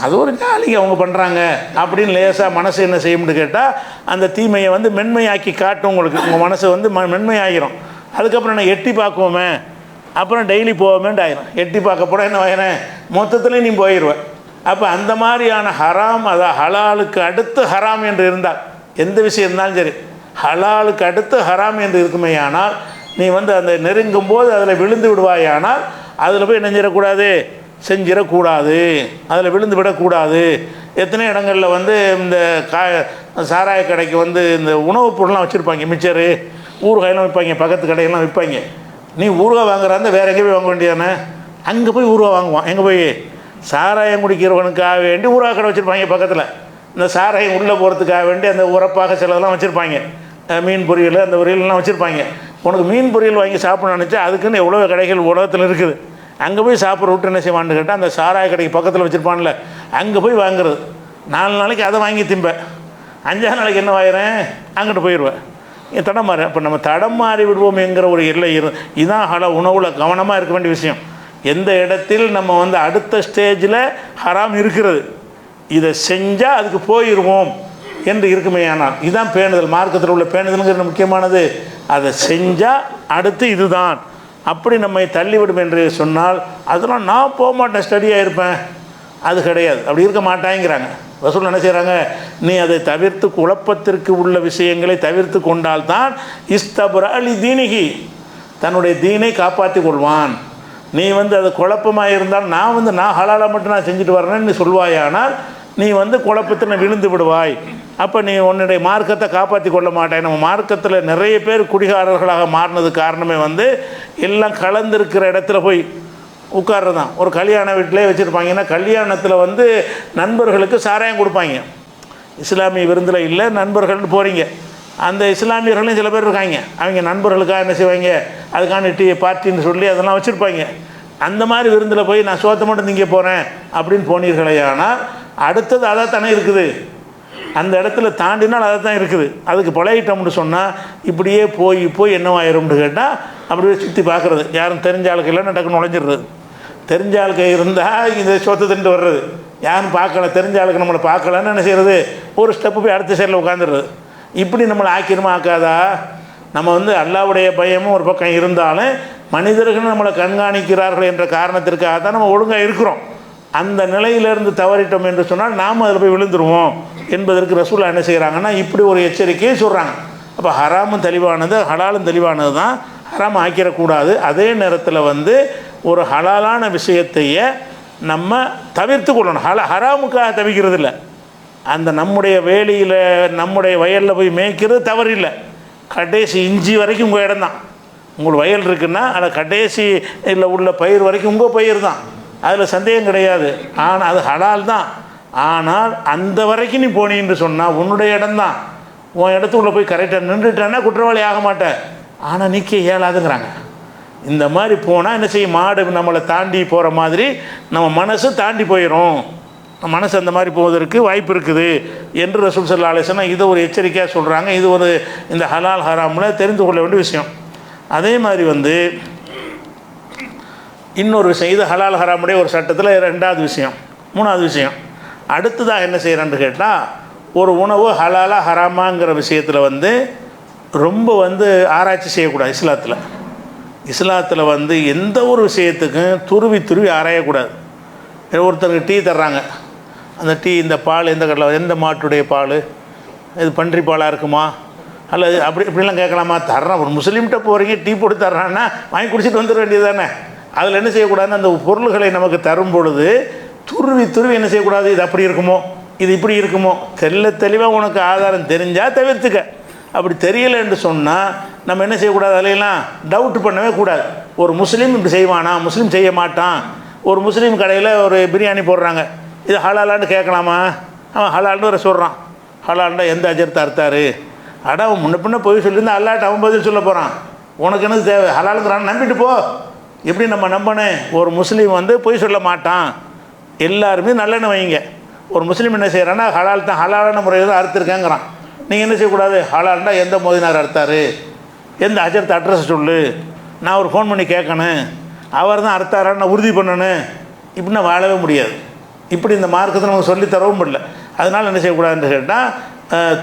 அது ஒரு ஜாலிக்கு அவங்க பண்ணுறாங்க அப்படின்னு லேசாக மனசு என்ன செய்யும்னு கேட்டால், அந்த தீமையை வந்து மென்மையாக்கி காட்டும். உங்கள் மனசு வந்து மென்மையாகிரும். அதுக்கப்புறம் நான் எட்டி பார்க்குவோமே, அப்புறம் டெய்லி போவோமேன்ட்டு ஆயிரும். எட்டி பார்க்க போனால் என்ன ஆயிரும், மொத்தத்துலேயும் நீ போயிடுவேன். அப்போ அந்த மாதிரியான ஹராம், அதான் ஹலாலுக்கு அடுத்து ஹராம் என்று இருந்தால், எந்த விஷயம் இருந்தாலும் சரி ஹலாலுக்கு அடுத்து ஹராம் என்று இருக்குமே, ஆனால் நீ வந்து அந்த நெருங்கும் போது அதில் விழுந்து விடுவாயானால் அதில் போய் நெஞ்சிடக்கூடாது, செஞ்சிடக்கூடாது, அதில் விழுந்து விடக்கூடாது. எத்தனை இடங்களில் வந்து இந்த சாராய கடைக்கு வந்து இந்த உணவுப் பொருள்லாம் வச்சுருப்பாங்க, மிச்சரு ஊறுகாயெல்லாம் விற்பாங்க, பக்கத்து கடையெல்லாம் விற்பாங்க. நீ ஊறுகாய் வாங்குறாந்த வேறு எங்கே போய் வாங்க வேண்டியதானே, அங்கே போய் ஊறுகாய் வாங்குவான். எங்கே போய், சாராயம் குடிக்கிறவனுக்காக வேண்டி ஊறுகாய் கடை வச்சுருப்பாங்க பக்கத்தில். இந்த சாராயம் உள்ளே போகிறதுக்காக வேண்டி அந்த உரப்பாக சிலதெல்லாம் வச்சுருப்பாங்க, மீன் பொரியல் அந்த பொரியல்லாம் வச்சுருப்பாங்க. உனக்கு மீன் பொரியல் வாங்கி சாப்பிடணும்னு நினச்சா அதுக்குன்னு எவ்வளோ கடைகள் உலகத்தில் இருக்குது. அங்கே போய் சாப்பிட்ற விட்டு என்ன செய்வான்னு கேட்டால், அந்த சாராய கடைக்கு பக்கத்தில் வச்சுருப்பான்ல, அங்கே போய் வாங்குறது. 4 நாளைக்கு அதை வாங்கி திம்பேன், 5ஆவது நாளைக்கு என்ன வாங்குறேன், அங்கிட்டு போயிடுவேன். தடம் அப்போ நம்ம தடம் மாறி விடுவோம் என்கிற ஒரு எல்லை இதான் உணவில் கவனமாக இருக்க வேண்டிய விஷயம். எந்த இடத்தில் நம்ம வந்து அடுத்த ஸ்டேஜில் ஹராம் இருக்கிறது, இதை செஞ்சால் அதுக்கு போயிடுவோம் என்று இருக்குமே, ஆனால் இதுதான் பேணுதல். மார்க்கத்தில் உள்ள பேணுதல்ங்கிறது முக்கியமானது. அதை செஞ்சால் அடுத்து இதுதான் அப்படி நம்மை தள்ளிவிடும் என்று சொன்னால், அதெல்லாம் நான் போக மாட்டேன், ஸ்டடியாக இருப்பேன், அது கிடையாது. அப்படி இருக்க மாட்டாங்கிறாங்க. ரசூல் என்ன செய்கிறாங்க, நீ அதை தவிர்த்து குழப்பத்திற்கு உள்ள விஷயங்களை தவிர்த்து கொண்டால்தான் இஸ்தபுர அலி தீனிகி, தன்னுடைய தீனை காப்பாற்றி கொள்வான். நீ வந்து அது குழப்பமாக இருந்தால் நான் ஹலாலாக மட்டும் நான் செஞ்சுட்டு வரேன்னு நீ சொல்வாயானால் நீ வந்து குழப்பத்தில் விழுந்து விடுவாய். அப்போ நீ உன்னுடைய மார்க்கத்தை காப்பாற்றி கொள்ள மாட்டாய். நம்ம மார்க்கத்தில் நிறைய பேர் குடிகாரர்களாக மாறினது காரணமே வந்து எல்லாம் கலந்துருக்கிற இடத்துல போய் உட்கார்றது தான். ஒரு கல்யாண வீட்டிலே வச்சுருப்பாங்கன்னா, கல்யாணத்தில் வந்து நண்பர்களுக்கு சாராயம் கொடுப்பாங்க. இஸ்லாமிய விருந்தில் இல்லை, நண்பர்கள்னு போகிறீங்க, அந்த இஸ்லாமியர்களும் சில பேர் இருக்காங்க, அவங்க நண்பர்களுக்காக என்ன செய்வாங்க, அதுக்கான பார்ட்டின்னு சொல்லி அதெல்லாம் வச்சுருப்பாங்க. அந்த மாதிரி விருந்தில் போய் நான் சோத்தை மட்டும் திங்க போகிறேன் அப்படின்னு போனீர்களே, ஆனால் அடுத்தது அதை தானே இருக்குது, அந்த இடத்துல தாண்டினால் அதை தான் இருக்குது. அதுக்கு பழகிட்டோம்னு சொன்னால் இப்படியே போய் என்னவாயிரும்னு கேட்டால் அப்படியே சுற்றி பார்க்குறது. யாரும் தெரிஞ்ச ஆளுக்கு இல்லைன்னு டக்குன்னு நுழைஞ்சிடுறது. தெரிஞ்ச ஆளுக்கு இருந்தால் இந்த சொத்தை திண்டு வர்றது, யாரும் பார்க்கல, தெரிஞ்ச ஆளுக்கு நம்மளை பார்க்கலன்னு என்ன செய்கிறது, ஒரு ஸ்டெப்பு போய் அடுத்த சைடில் உட்காந்துடுறது. இப்படி நம்மளை ஆக்கிரமா ஆக்காதா? நம்ம வந்து அல்லாஹ்வுடைய பயமும் ஒரு பக்கம் இருந்தாலும் மனிதர்கள் நம்மளை கண்காணிக்கிறார்கள் என்ற காரணத்திற்காக தான் நம்ம ஒழுங்காக இருக்கிறோம். அந்த நிலையிலிருந்து தவறிட்டோம் என்று சொன்னால் நாம் அதில் போய் விழுந்துருவோம் என்பதற்கு ரசூலுல்லாஹ் என்ன செய்கிறாங்கன்னா இப்படி ஒரு எச்சரிக்கையை சொல்கிறாங்க. அப்போ ஹராமும் தெளிவானது, ஹலாலும் தெளிவானது தான், ஹராம் ஆக்கிடக்கூடாது. அதே நேரத்தில் வந்து ஒரு ஹலாலான விஷயத்தையே நம்ம தவிர்த்து கொள்ளணும். ஹராமுக்காக தவிக்கிறது இல்லை. அந்த நம்முடைய வேலியில் நம்முடைய வயலில் போய் மேய்க்கிறது தவறு இல்லை. கடைசி இஞ்சி வரைக்கும் உங்கள் இடம் தான். உங்களுக்கு வயல் இருக்குன்னா அதில் கடைசி இல்லை உள்ள பயிர் வரைக்கும் உங்கள் பயிர் தான், அதில் சந்தேகம் கிடையாது. ஆனால் அது ஹலால் தான். ஆனால் அந்த வரைக்கும் நீ போனீன்னு சொன்னால் உன்னுடைய இடம்தான். உன் இடத்துக்குள்ளே போய் கரெக்டாக நின்றுட்டானா குற்றவாளி ஆக மாட்டேன். ஆனால் நிற்க இயலாதுங்கிறாங்க. இந்த மாதிரி போனால் என்ன செய்யும், மாடு நம்மளை தாண்டி போகிற மாதிரி நம்ம மனசு தாண்டி போயிடும். மனசு அந்த மாதிரி போவதற்கு வாய்ப்பு இருக்குது என்று ரசூல் ஸல்லல்லாஹு அலைஹி வஸல்லம் இதை ஒரு எச்சரிக்கையாக சொல்கிறாங்க. இது ஒரு இந்த ஹலால் ஹராமில் தெரிந்து கொள்ள வேண்டிய விஷயம். அதே மாதிரி வந்து இன்னொரு விஷயம், இது ஹலால் ஹராமுடைய ஒரு சட்டத்தில் 2வது விஷயம். 3வது விஷயம், அடுத்ததாக என்ன செய்கிறான்னு கேட்டால், ஒரு உணவு ஹலாலா ஹராமாங்கிற விஷயத்தில் வந்து ரொம்ப வந்து ஆராய்ச்சி செய்யக்கூடாது. இஸ்லாத்தில் வந்து எந்த ஒரு விஷயத்துக்கும் துருவி ஆராயக்கூடாது. ஒருத்தருக்கு டீ தர்றாங்க, அந்த டீ இந்த பால் எந்த கடலை, எந்த மாட்டுடைய பால், இது பன்றி பாலாக இருக்குமா அல்லது இப்படிலாம் கேட்கலாமா? தர்றான், ஒரு முஸ்லீம்கிட்ட போகிறீங்க, டீ போட்டு தர்றான்னா வாங்கி குடிச்சிட்டு வந்துட வேண்டியது தானே. அதில் என்ன செய்யக்கூடாதுன்னு, அந்த பொருள்களை நமக்கு தரும் பொழுது துருவி என்ன செய்யக்கூடாது, இது அப்படி இருக்குமோ, இது இப்படி இருக்குமோ, தெளிவாக உனக்கு ஆதாரம் தெரிஞ்சால் தவிர்த்துக்க. அப்படி தெரியலை என்று சொன்னால் நம்ம என்ன செய்யக்கூடாது, அதிலெல்லாம் டவுட் பண்ணவே கூடாது. ஒரு முஸ்லீம் இப்படி செய்வானா, முஸ்லீம் செய்ய மாட்டான். ஒரு முஸ்லீம் கடையில் ஒரு பிரியாணி போடுறாங்க, இது ஹலாலான்னு கேட்கலாமா? அவன் ஹலால்னு வர சொல்கிறான். ஹலால்னா எந்த அஜர்த்தை அறுத்தாரு? அட அவன் முன்ன பின்ன போய் சொல்லியிருந்தா அல்லாட்ட அவன் பதில் சொல்ல போகிறான். உனக்கு என்ன தேவை? ஹலாலுங்கிறான், நம்பிட்டு போ. எப்படி நம்ம நம்பனே? ஒரு முஸ்லீம் வந்து பொய் சொல்ல மாட்டான். எல்லாருமே நல்லெண்ணெய் வைங்க. ஒரு முஸ்லீம் என்ன செய்கிறான்னா ஹலால் தான், ஹலாலான முறையில் தான் அறுத்துருக்கேங்கிறான். நீங்கள் என்ன செய்யக்கூடாது? ஹலால்னா எந்த மோதினார் அறுத்தார், எந்த அஜர்த்தை அட்ரஸ் சொல்லு, நான் ஒரு ஃபோன் பண்ணி கேட்கணும், அவர் தான் அறுத்தாரான்னு நான் உறுதி பண்ணணும். இப்படின்னா வாழவே முடியாது. இப்படி இந்த மார்க்கத்தை நமக்கு சொல்லித்தரவும் இல்லை. அதனால் என்ன செய்யக்கூடாதுன்னு கேட்டால்,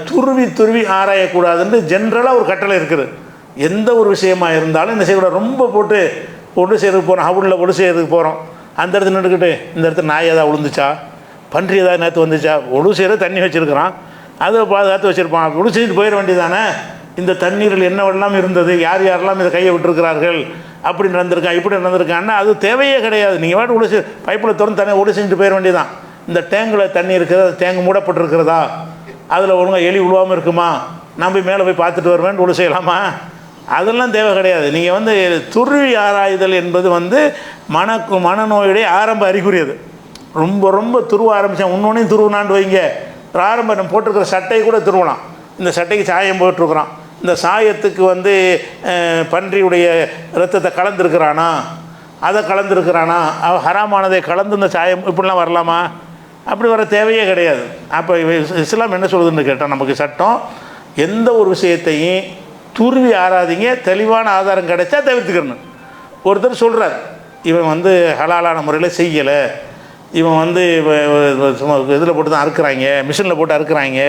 துருவி துருவி ஆராயக்கூடாதுன்னு ஜென்ரலாக ஒரு கட்டளை இருக்குது. எந்த ஒரு விஷயமாக இருந்தாலும் என்ன செய்யக்கூடாது, ரொம்ப போட்டு ஒன்று செய்யறதுக்கு போகிறோம், ஹவுலில் ஒன்று செய்யறதுக்கு போகிறோம், அந்த இடத்துல நின்றுக்கிட்டு இந்த இடத்துல நாய் ஏதாவது விழுந்துச்சா, பன்றி ஏதாவது நேற்று வந்துச்சா, ஒழு செய்கிற தண்ணி வச்சுருக்கிறான், அதை பாதுகாத்து வச்சுருப்பான், ஒழு செஞ்சுட்டு போயிட வேண்டியதானே. இந்த தண்ணீரில் என்னவெல்லாம் இருந்தது, யார் யாரெல்லாம் இதை கையை விட்டுருக்கிறார்கள், அப்படி நடந்திருக்கான் இப்படி நடந்திருக்கான்னா அது தேவையே கிடையாது. நீங்கள் வாட்டு ஒழு பைப்பில் திறந்து தண்ணி ஒழு செஞ்சுட்டு போயிட வேண்டியதான். இந்த டேங்கில் தண்ணி இருக்கிறது, டேங்கு மூடப்பட்டிருக்கிறதா, அதில் ஒழுங்காக எலி விழுவாமல் இருக்குமா, நான் போய் மேலே போய் பார்த்துட்டு வருவேன் ஒழு செய்யலாமா? அதெல்லாம் தேவை கிடையாது. நீங்கள் வந்து துருவி ஆராய்தல் என்பது வந்து மனநோயுடைய ஆரம்ப அறிகுறி. அது ரொம்ப ரொம்ப துருவ ஆரம்பித்தேன், இன்னொன்னையும் துருவினாண்டு வைங்க. ஆரம்ப நம்ம போட்டிருக்கிற சட்டையை கூட துருவலாம். இந்த சட்டைக்கு சாயம் போட்டிருக்கிறான், இந்த சாயத்துக்கு வந்து பன்றியுடைய இரத்தத்தை கலந்துருக்கிறானா, அதை கலந்துருக்கிறானா, ஹராமானதை கலந்து இந்த சாயம் இப்படிலாம் வரலாமா? அப்படி வர தேவையே கிடையாது. அப்போ இஸ்லாம் என்ன சொல்லுதுன்னு கேட்டால், நமக்கு சட்டம் எந்த ஒரு விஷயத்தையும் துருவி ஆராதிங்க, தெளிவான ஆதாரம் கிடைச்சா தவிர்த்துக்கணும். ஒருத்தர் சொல்கிறார், இவன் வந்து ஹலாலான முறையில் செய்யலை, இவன் வந்து சும்மா இதில் போட்டு தான் அறுக்கிறாங்க, மிஷினில் போட்டு அறுக்கிறாங்க,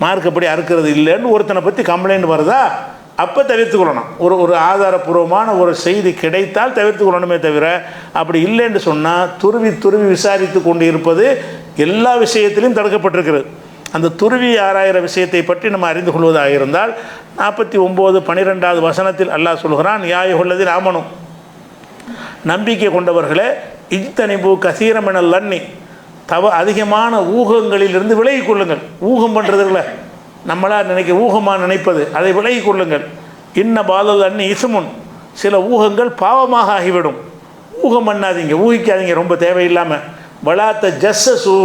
மார்க்கப்படி அறுக்கிறது இல்லைன்னு ஒருத்தனை பற்றி கம்ப்ளைண்ட் வருதா, அப்போ தவிர்த்துக்கொள்ளணும். ஒரு ஆதாரபூர்வமான ஒரு செய்தி கிடைத்தால் தவிர்த்துக்கொள்ளணுமே தவிர, அப்படி இல்லைன்னு சொன்னால் துருவி துருவி விசாரித்து கொண்டு இருப்பது எல்லா விஷயத்திலையும் தடுக்கப்பட்டிருக்கிறது. அந்த துருவி ஆராயிற விஷயத்தை பற்றி நம்ம அறிந்து கொள்வதாக இருந்தால் 49:12 வசனத்தில் அல்லாஹ் சொல்கிறான், யா அய்யுஹல்லதீன ஆமனூ, நம்பிக்கை கொண்டவர்களே, இஜ்தனிபு கஸீரமினல் லன்னி, அதிகமான ஊகங்களிலிருந்து விலகி கொள்ளுங்கள். ஊகம் பண்ணுறதுல நம்மளாக ஊகமாக நினைப்பது, அதை விலகி கொள்ளுங்கள். இன்ன பாலல் அன்னி இசுமுன், சில ஊகங்கள் பாவமாக ஆகிவிடும். ஊகம் பண்ணாதீங்க, ஊகிக்காதீங்க ரொம்ப தேவையில்லாமல். வலாத்த ஜஸ்ஸு,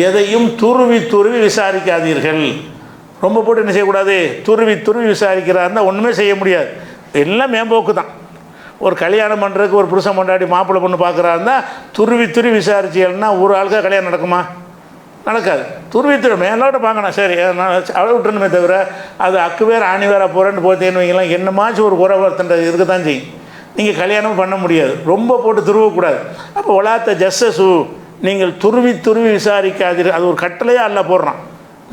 எதையும் துருவி துருவி விசாரிக்காதீர்கள். ரொம்ப போட்டு என்ன செய்யக்கூடாது, துருவி துருவி விசாரிக்கிறாருன்னா ஒன்றுமே செய்ய முடியாது, எல்லாம் மேம்போக்கு தான். ஒரு கல்யாணம் பண்ணுறதுக்கு ஒரு புருஷன் கொண்டாடி மாப்பிள்ளை பொண்ணு பார்க்குறாருன்னா துருவி துருவி விசாரிச்சியல்னா ஒரு ஆளுக்காக கல்யாணம் நடக்குமா? நடக்காது. துருவி துருவி மேலோட பார்க்கணும், சரி அவ்வளோ விட்டுணுமே தவிர அது அக்கு வேறு ஆணி வேற போகிறேன்னு போத்தேன்னு வைங்கலாம், என்னமாச்சும் ஒரு குறை வருத்தன்ற இருக்க தான் செய்யும். நீங்கள் கல்யாணமும் பண்ண முடியாது, ரொம்ப போட்டு துருவக்கூடாது. அப்போ வலாத்த ஜஸ்ஸு, நீங்கள் துருவி துருவி விசாரிக்காதீர்கள். அது ஒரு கட்டளையாக அல்ல போடுறான்.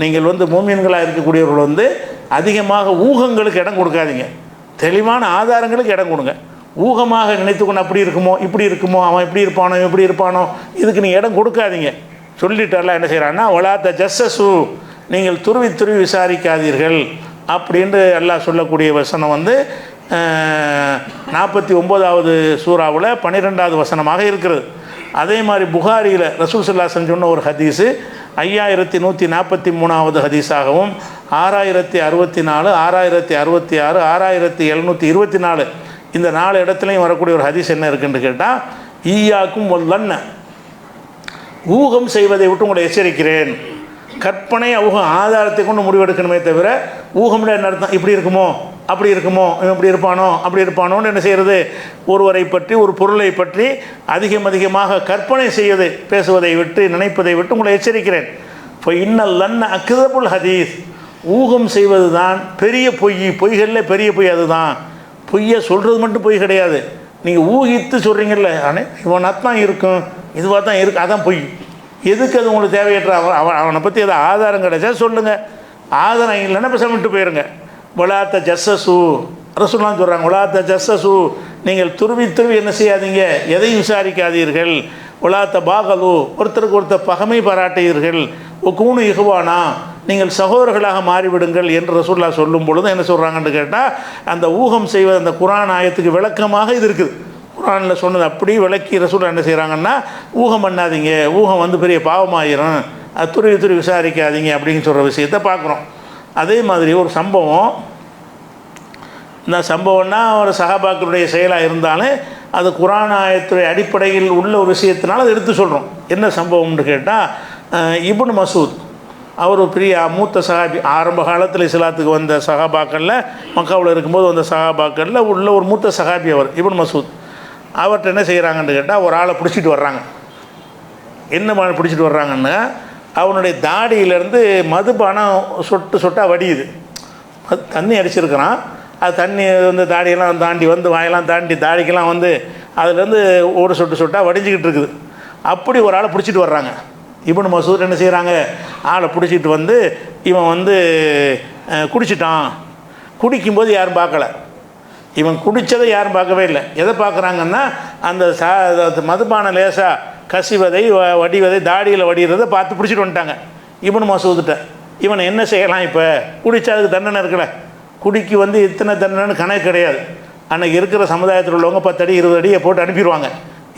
நீங்கள் வந்து மூமின்களாக இருக்கக்கூடியவர்கள் வந்து அதிகமாக ஊகங்களுக்கு இடம் கொடுக்காதீங்க, தெளிவான ஆதாரங்களுக்கு இடம் கொடுங்க. ஊகமாக நினைத்துக்கொண்டு அப்படி இருக்குமோ இப்படி இருக்குமோ, அவன் இப்படி இருப்பானோ எப்படி இருப்பானோ, இதுக்கு நீங்கள் இடம் கொடுக்காதீங்க. சொல்லிட்டார்ல என்ன செய்கிறான்னா, வலாத்த ஜஸ்ஸு, நீங்கள் துருவி துருவி விசாரிக்காதீர்கள் அப்படின்ட்டு அல்லாஹ் சொல்லக்கூடிய வசனம் வந்து 49வது சூறாவில் 12வது வசனமாக இருக்கிறது. அதே மாதிரி புகாரியில் ரசூல் ஸல்லல்லாஹு அலைஹி வஸல்லம் சொன்ன ஒரு ஹதீஸு 5143வது ஹதீஸாகவும், 6064, 6066, 6724 இந்த 4 இடத்துலையும் வரக்கூடிய ஒரு ஹதீஸ் என்ன இருக்குன்னு கேட்டால், ஈயாக்கும் வல்லன்ன, ஊகம் செய்வதை விட்டு உங்களை எச்சரிக்கிறேன். கற்பனை ஊகம் ஆதாரத்தை கொண்டு முடிவெடுக்கணுமே தவிர, ஊகம்னா என்ன அர்த்தம், இப்படி இருக்குமோ அப்படி இருக்குமோ, இவன் இப்படி இருப்பானோ அப்படி இருப்பானோன்னு என்ன செய்கிறது, ஒருவரை பற்றி ஒரு பொருளை பற்றி அதிகமாக கற்பனை செய்வதை பேசுவதை விட்டு நினைப்பதை விட்டு உங்களை எச்சரிக்கிறேன். இப்போ இன்னல் லன்ன அக்தபுல் ஹதீஸ், ஊகம் செய்வது தான் பெரிய பொய்களில் பெரிய பொய். அதுதான் பொய்யை சொல்கிறது மட்டும் பொய் கிடையாது, நீங்கள் ஊகித்து சொல்கிறீங்கல்ல, ஆனால் இவனாக தான் இருக்கும் இதுவாக தான் இருக்குது, அதான் பொய். எதுக்கு அது உங்களுக்கு தேவையற்ற? அவனை பற்றி எதாவது ஆதாரம் கிடைச்சா சொல்லுங்கள், ஆதாரம் இல்லைன்னா பேசாம விட்டு போயிருங்க. வலாத்த ஜஸ்ஸு, ரசூலுல்லாஹ் சொல்கிறாங்க, வலாத்த ஜஸ்ஸு, நீங்கள் துருவி துருவி என்ன செய்யாதீங்க, எதையும் விசாரிக்காதீர்கள். வலாத்த பாகலு, ஒருத்தருக்கு ஒருத்தர் பகமை பாராட்டுவீர்கள். கூணு இகுவானா, நீங்கள் சகோதரர்களாக மாறிவிடுங்கள் என்று ரசூலுல்லாஹ் சொல்லும் பொழுது என்ன சொல்கிறாங்கன்னு கேட்டால், அந்த ஊகம் செய்வது அந்த குர்ஆன் ஆயத்துக்கு விளக்கமாக இது இருக்குது. குர்ஆனில் சொன்னது அப்படி விளக்கி ரசூலுல்லாஹ் என்ன செய்கிறாங்கன்னா, ஊகம் பண்ணாதீங்க, ஊகம் வந்து பெரிய பாவமாயிரும், அது துருவி துருவி விசாரிக்காதீங்க அப்படின்னு சொல்கிற விஷயத்தை பார்க்குறோம். அதே மாதிரி ஒரு சம்பவம் இந்த சம்பவம்னா ஒரு சஹாபாக்களுடைய செயலாக இருந்தாலும் அது குர்ஆன் ஆயத்துடைய அடிப்படையில் உள்ள ஒரு விஷயத்தினால அதை எடுத்து சொல்கிறோம். என்ன சம்பவம்னு கேட்டால், இப்னு மசூத் அவர் ஒரு பெரிய மூத்த சஹாபி. ஆரம்ப காலத்தில் இஸ்லாத்துக்கு வந்த சஹாபாக்களில், மக்காவில் இருக்கும்போது வந்த சஹாபாக்களில் உள்ள ஒரு மூத்த சஹாபி அவர் இப்னு மசூத். அவர்கிட்ட என்ன செய்கிறாங்கன்னு கேட்டால், ஒரு ஆளை பிடிச்சிட்டு வர்றாங்க. என்ன மாதிரி பிடிச்சிட்டு வர்றாங்கன்னா, அவனுடைய தாடியிலேருந்து மதுபானம் சொட்டு சொட்டாக வடியுது. அது தண்ணி அடிச்சிருக்கிறான். அது தண்ணி வந்து தாடியெல்லாம் தாண்டி வந்து வாயெல்லாம் தாண்டி தாடிக்கெல்லாம் வந்து அதுலேருந்து ஒரு சொட்டு சொட்டாக வடிஞ்சிக்கிட்டு இருக்குது. அப்படி ஒரு ஆளை பிடிச்சிட்டு வர்றாங்க. இப்னு மசூத் என்ன செய்கிறாங்க, ஆளை பிடிச்சிட்டு வந்து இவன் வந்து குடிச்சிட்டான். குடிக்கும்போது யாரும் பார்க்கல. இவன் குடித்ததை யாரும் பார்க்கவே இல்லை. எதை பார்க்குறாங்கன்னா, அந்த மதுபான லேசாக கசிவதை வடிவதை தாடியில் வடிகிறதை பார்த்து பிடிச்சிட்டு வந்துட்டாங்க இப்னு மசூத்கிட்ட. இவனை என்ன செய்யலாம்? இப்போ குடித்தா அதுக்கு தண்டனை இருக்கலை. குடிக்கு வந்து இத்தனை தண்டனைன்னு கணக்கு கிடையாது. அன்றைக்கி இருக்கிற சமுதாயத்தில் உள்ளவங்க 10 அடி 20 அடியை போட்டு அனுப்பிடுவாங்க.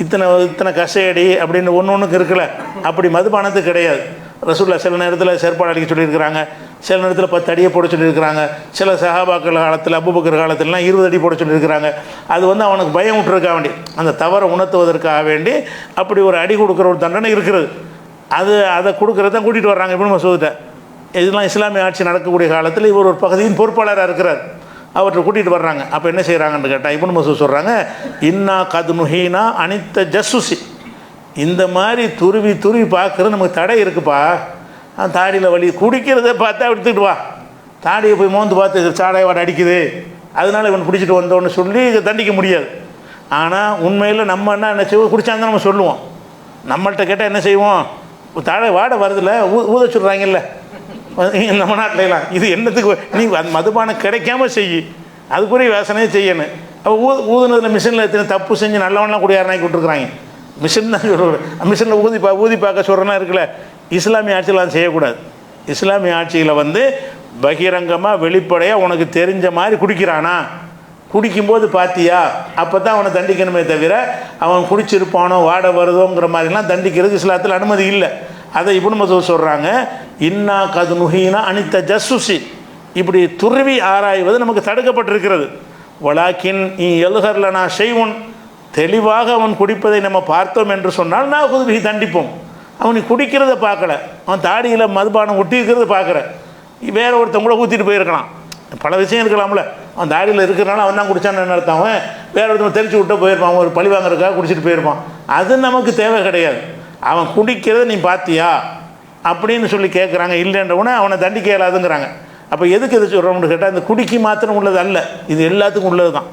இத்தனை கசையடி அப்படின்னு ஒன்றுக்கு இருக்குல்ல, அப்படி மதுபானத்துக்கு கிடையாது. ரசூலுல்லாஹ் சில நேரத்தில் செருப்பாடு அடிக்க சொல்லியிருக்கிறாங்க, சில நேரத்தில் 10 அடியை போட சொல்லியிருக்கிறாங்க. சில சஹாபாக்கள் காலத்தில், அபூபக்கர் காலத்திலலாம் 20 அடி போட சொல்லியிருக்கிறாங்க. அது வந்து அவனுக்கு பயம் விட்டுருக்காக வேண்டி, அந்த தவறை உணர்த்துவதற்காக வேண்டி அப்படி ஒரு அடி கொடுக்குற ஒரு தண்டனை இருக்கிறது. அதை கொடுக்குறத கூட்டிகிட்டு வர்றாங்க இப்னு மசூத்தை. இதெல்லாம் இஸ்லாமிய ஆட்சி நடக்கக்கூடிய காலத்தில் இவர் ஒரு பகுதியின் பொறுப்பாளராக இருக்கிறார். அவற்றை கூட்டிகிட்டு வர்றாங்க. அப்போ என்ன செய்கிறாங்கன்னு கேட்டால், இப்னு மசூத் சொல்கிறாங்க, இன்னா கது நுஹீனா அனித்த ஜஸ்ஸுசி, இந்த மாதிரி துருவி பார்க்குறது நமக்கு தடை இருக்குப்பா. தாடியில் வலி குடிக்கிறத பார்த்தா எடுத்துக்கிட்டு வா, தாடியை போய் மோந்து பார்த்து சாடையை வாட அடிக்குது, அதனால் இவன் பிடிச்சிட்டு வந்தோன்னு சொல்லி இதை தண்டிக்க முடியாது. ஆனால் உண்மையில் நம்ம என்ன செய்வோம், குடித்தாங்க நம்ம சொல்லுவோம். நம்மள்கிட்ட கேட்டால் என்ன செய்வோம், தாடை வாட வருதில்ல, ஊத சொல்கிறாங்கல்ல நம்ம நாட்டிலாம். இது என்னத்துக்கு நீ அந்த மதுபானம் கிடைக்காம செய்யி, அதுக்குரிய யோசனையே செய்யணும். அப்போ ஊதுனதில் மிஷினில் எத்தனை தப்பு செஞ்சு நல்லவன்லாம் குடியாரனாக்கி விட்டுருக்குறாங்க. மிஷின் தான் சொல்கிறேன், மிஷினில் ஊதி பார்க்க சொல்கிறேன்னா இருக்குல்ல. இஸ்லாமிய ஆட்சியில் அதை செய்யக்கூடாது. இஸ்லாமிய ஆட்சியில் வந்து பகிரங்கமாக வெளிப்படையாக உனக்கு தெரிஞ்ச மாதிரி குடிக்கிறானா, குடிக்கும்போது பார்த்தியா, அப்போ தான் அவனை தண்டிக்கணுமே தவிர அவன் குடிச்சிருப்பானோ வாட வருதோங்கிற மாதிரிலாம் தண்டிக்கிறதுக்கு இஸ்லாத்தில் அனுமதி இல்லை. அதை இப்னு மசூத் சொல்கிறாங்க, இன்னா கது நுஹீனா அனித்த ஜஸ்ஸுசி, இப்படி துருவி ஆராய்வது நமக்கு தடுக்கப்பட்டிருக்கிறது. வலாக்கின் எழுகர்லனா செய்வோன், தெளிவாக அவன் குடிப்பதை நம்ம பார்த்தோம் என்று சொன்னால் நான் குதுபி தண்டிப்போம். அவன் குடிக்கிறத பார்க்கல, அவன் தாடியில் மதுபானம் ஒட்டி இருக்கிறத பார்க்குற, வேற ஒருத்தன் கூட ஊற்றிட்டு போயிருக்கலாம். பல விஷயம் இருக்கலாம்ல. அவன் தாடியில் இருக்கிறனால அவன் தான் குடித்தான்னு நடத்தான், அவன் வேற ஒருத்தன் தெரிச்சு விட்டு போயிருப்பான், அவன் ஒரு பழி வாங்குறதுக்காக குடிச்சிட்டு போயிருப்பான். அது நமக்கு தேவை கிடையாது. அவன் குடிக்கிறத நீ பார்த்தியா அப்படின்னு சொல்லி கேட்குறாங்க. இல்லைன்றவுடனே அவனை தண்டிக்க இயலாதுங்கிறாங்க. அப்போ எதுக்கு எது சொல்கிறோம்னு கேட்டால், இந்த குடிக்கு மாத்திரம் உள்ளது அல்ல, இது எல்லாத்துக்கும் உள்ளது தான்.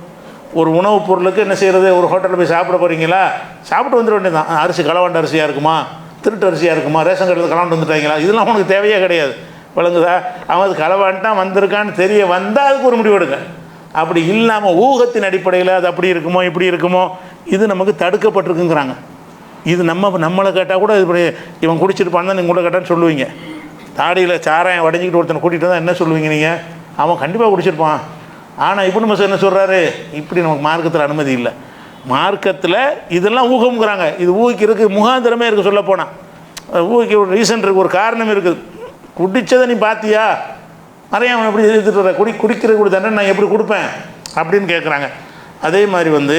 ஒரு உணவுப் பொருளுக்கு என்ன செய்கிறது, ஒரு ஹோட்டலில் போய் சாப்பிட போகிறீங்களா, சாப்பிட்டு வந்துட வேண்டியது தான். அரிசி களவாண்ட அரிசியாக இருக்குமா, திருட்டு அரிசியாக இருக்குமா, ரேஷன் கடையில் களவாண்டு வந்துட்டாங்களா, இதெல்லாம் உனக்கு தேவையே கிடையாது. விளங்குதா? அவன் அது களவாண்டான் வந்திருக்கான்னு தெரிய வந்தால் அதுக்கு ஒரு முடிவு எடுங்க. அப்படி இல்லாமல் ஊகத்தின் அடிப்படையில் அது அப்படி இருக்குமோ இப்படி இருக்குமோ, இது நமக்கு தடுக்கப்பட்டிருக்குங்கிறாங்க. இது நம்மளை கேட்டால் கூட இப்படி இவன் குடிச்சிருப்பான் தான் நீங்கள் கூட கேட்டான்னு சொல்லுவீங்க. தாடியில் சாராயம் வடைஞ்சிக்கிட்டு ஒருத்தனை கூட்டிகிட்டு தான் என்ன சொல்லுவீங்க நீங்கள், அவன் கண்டிப்பாக குடிச்சிருப்பான். ஆனால் இப்னு மசூத் என்ன சொல்கிறாரு, இப்படி நமக்கு மார்க்கத்தில் அனுமதி இல்லை. மார்க்கத்தில் இதெல்லாம் ஊகம்ங்கிறாங்க. இது ஊகிக்கிறதுக்கு முகாந்திரமே இருக்குது. சொல்ல போனால் ஊகிக்க ஒரு ரீசன் இருக்குது, ஒரு காரணம் இருக்குது. குடித்ததை நீ பார்த்தியா, நிறைய அவன் எப்படி எதிர்த்துட்டு குடிக்கிற கூட தானே நான் எப்படி கொடுப்பேன் அப்படின்னு கேட்குறாங்க. அதே மாதிரி வந்து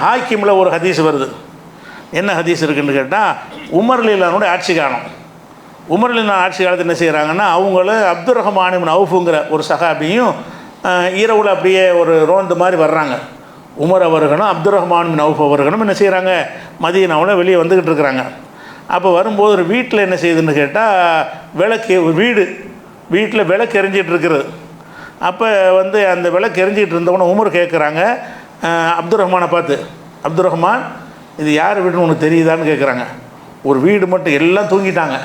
ஹாக்கிமில் ஒரு ஹதீஸ் வருது. என்ன ஹதீஸ் இருக்குதுன்னு கேட்டால், உமர் ரலியல்லாஹு ஆட்சி காலம். உமர் ரலியல்லாஹு ஆட்சி காலத்தில் என்ன செய்கிறாங்கன்னா, அவங்கள அப்துர் ரஹ்மான் இப்னு அவுஃப்ங்கிற ஒரு சஹாபியும் இரவில் அப்படியே ஒரு ரோந்து மாதிரி வர்றாங்க. உமர் அவர்களும் அப்துர் ரஹ்மான் இப்னு அவுஃப் அவர்களும் என்ன செய்கிறாங்க, மதீனாவில் வெளியே வந்துக்கிட்டு இருக்கிறாங்க. அப்போ வரும்போது ஒரு வீட்டில் என்ன செய்யுதுன்னு கேட்டால், விளக்கு வீட்டில் விளக்கு எரிஞ்சிகிட்டு இருக்கிறது. அப்போ வந்து அந்த விளக்கு எரிஞ்சிக்கிட்டு இருந்தவொன்னே உமர் கேட்குறாங்க அப்துர் ரஹ்மானை பார்த்து, அப்துர் ரஹ்மான் இது யார் வீடுன்னு உனக்கு தெரியுதான்னு கேட்குறாங்க. ஒரு வீடு மட்டும் எல்லாம் தூங்கிட்டாங்க.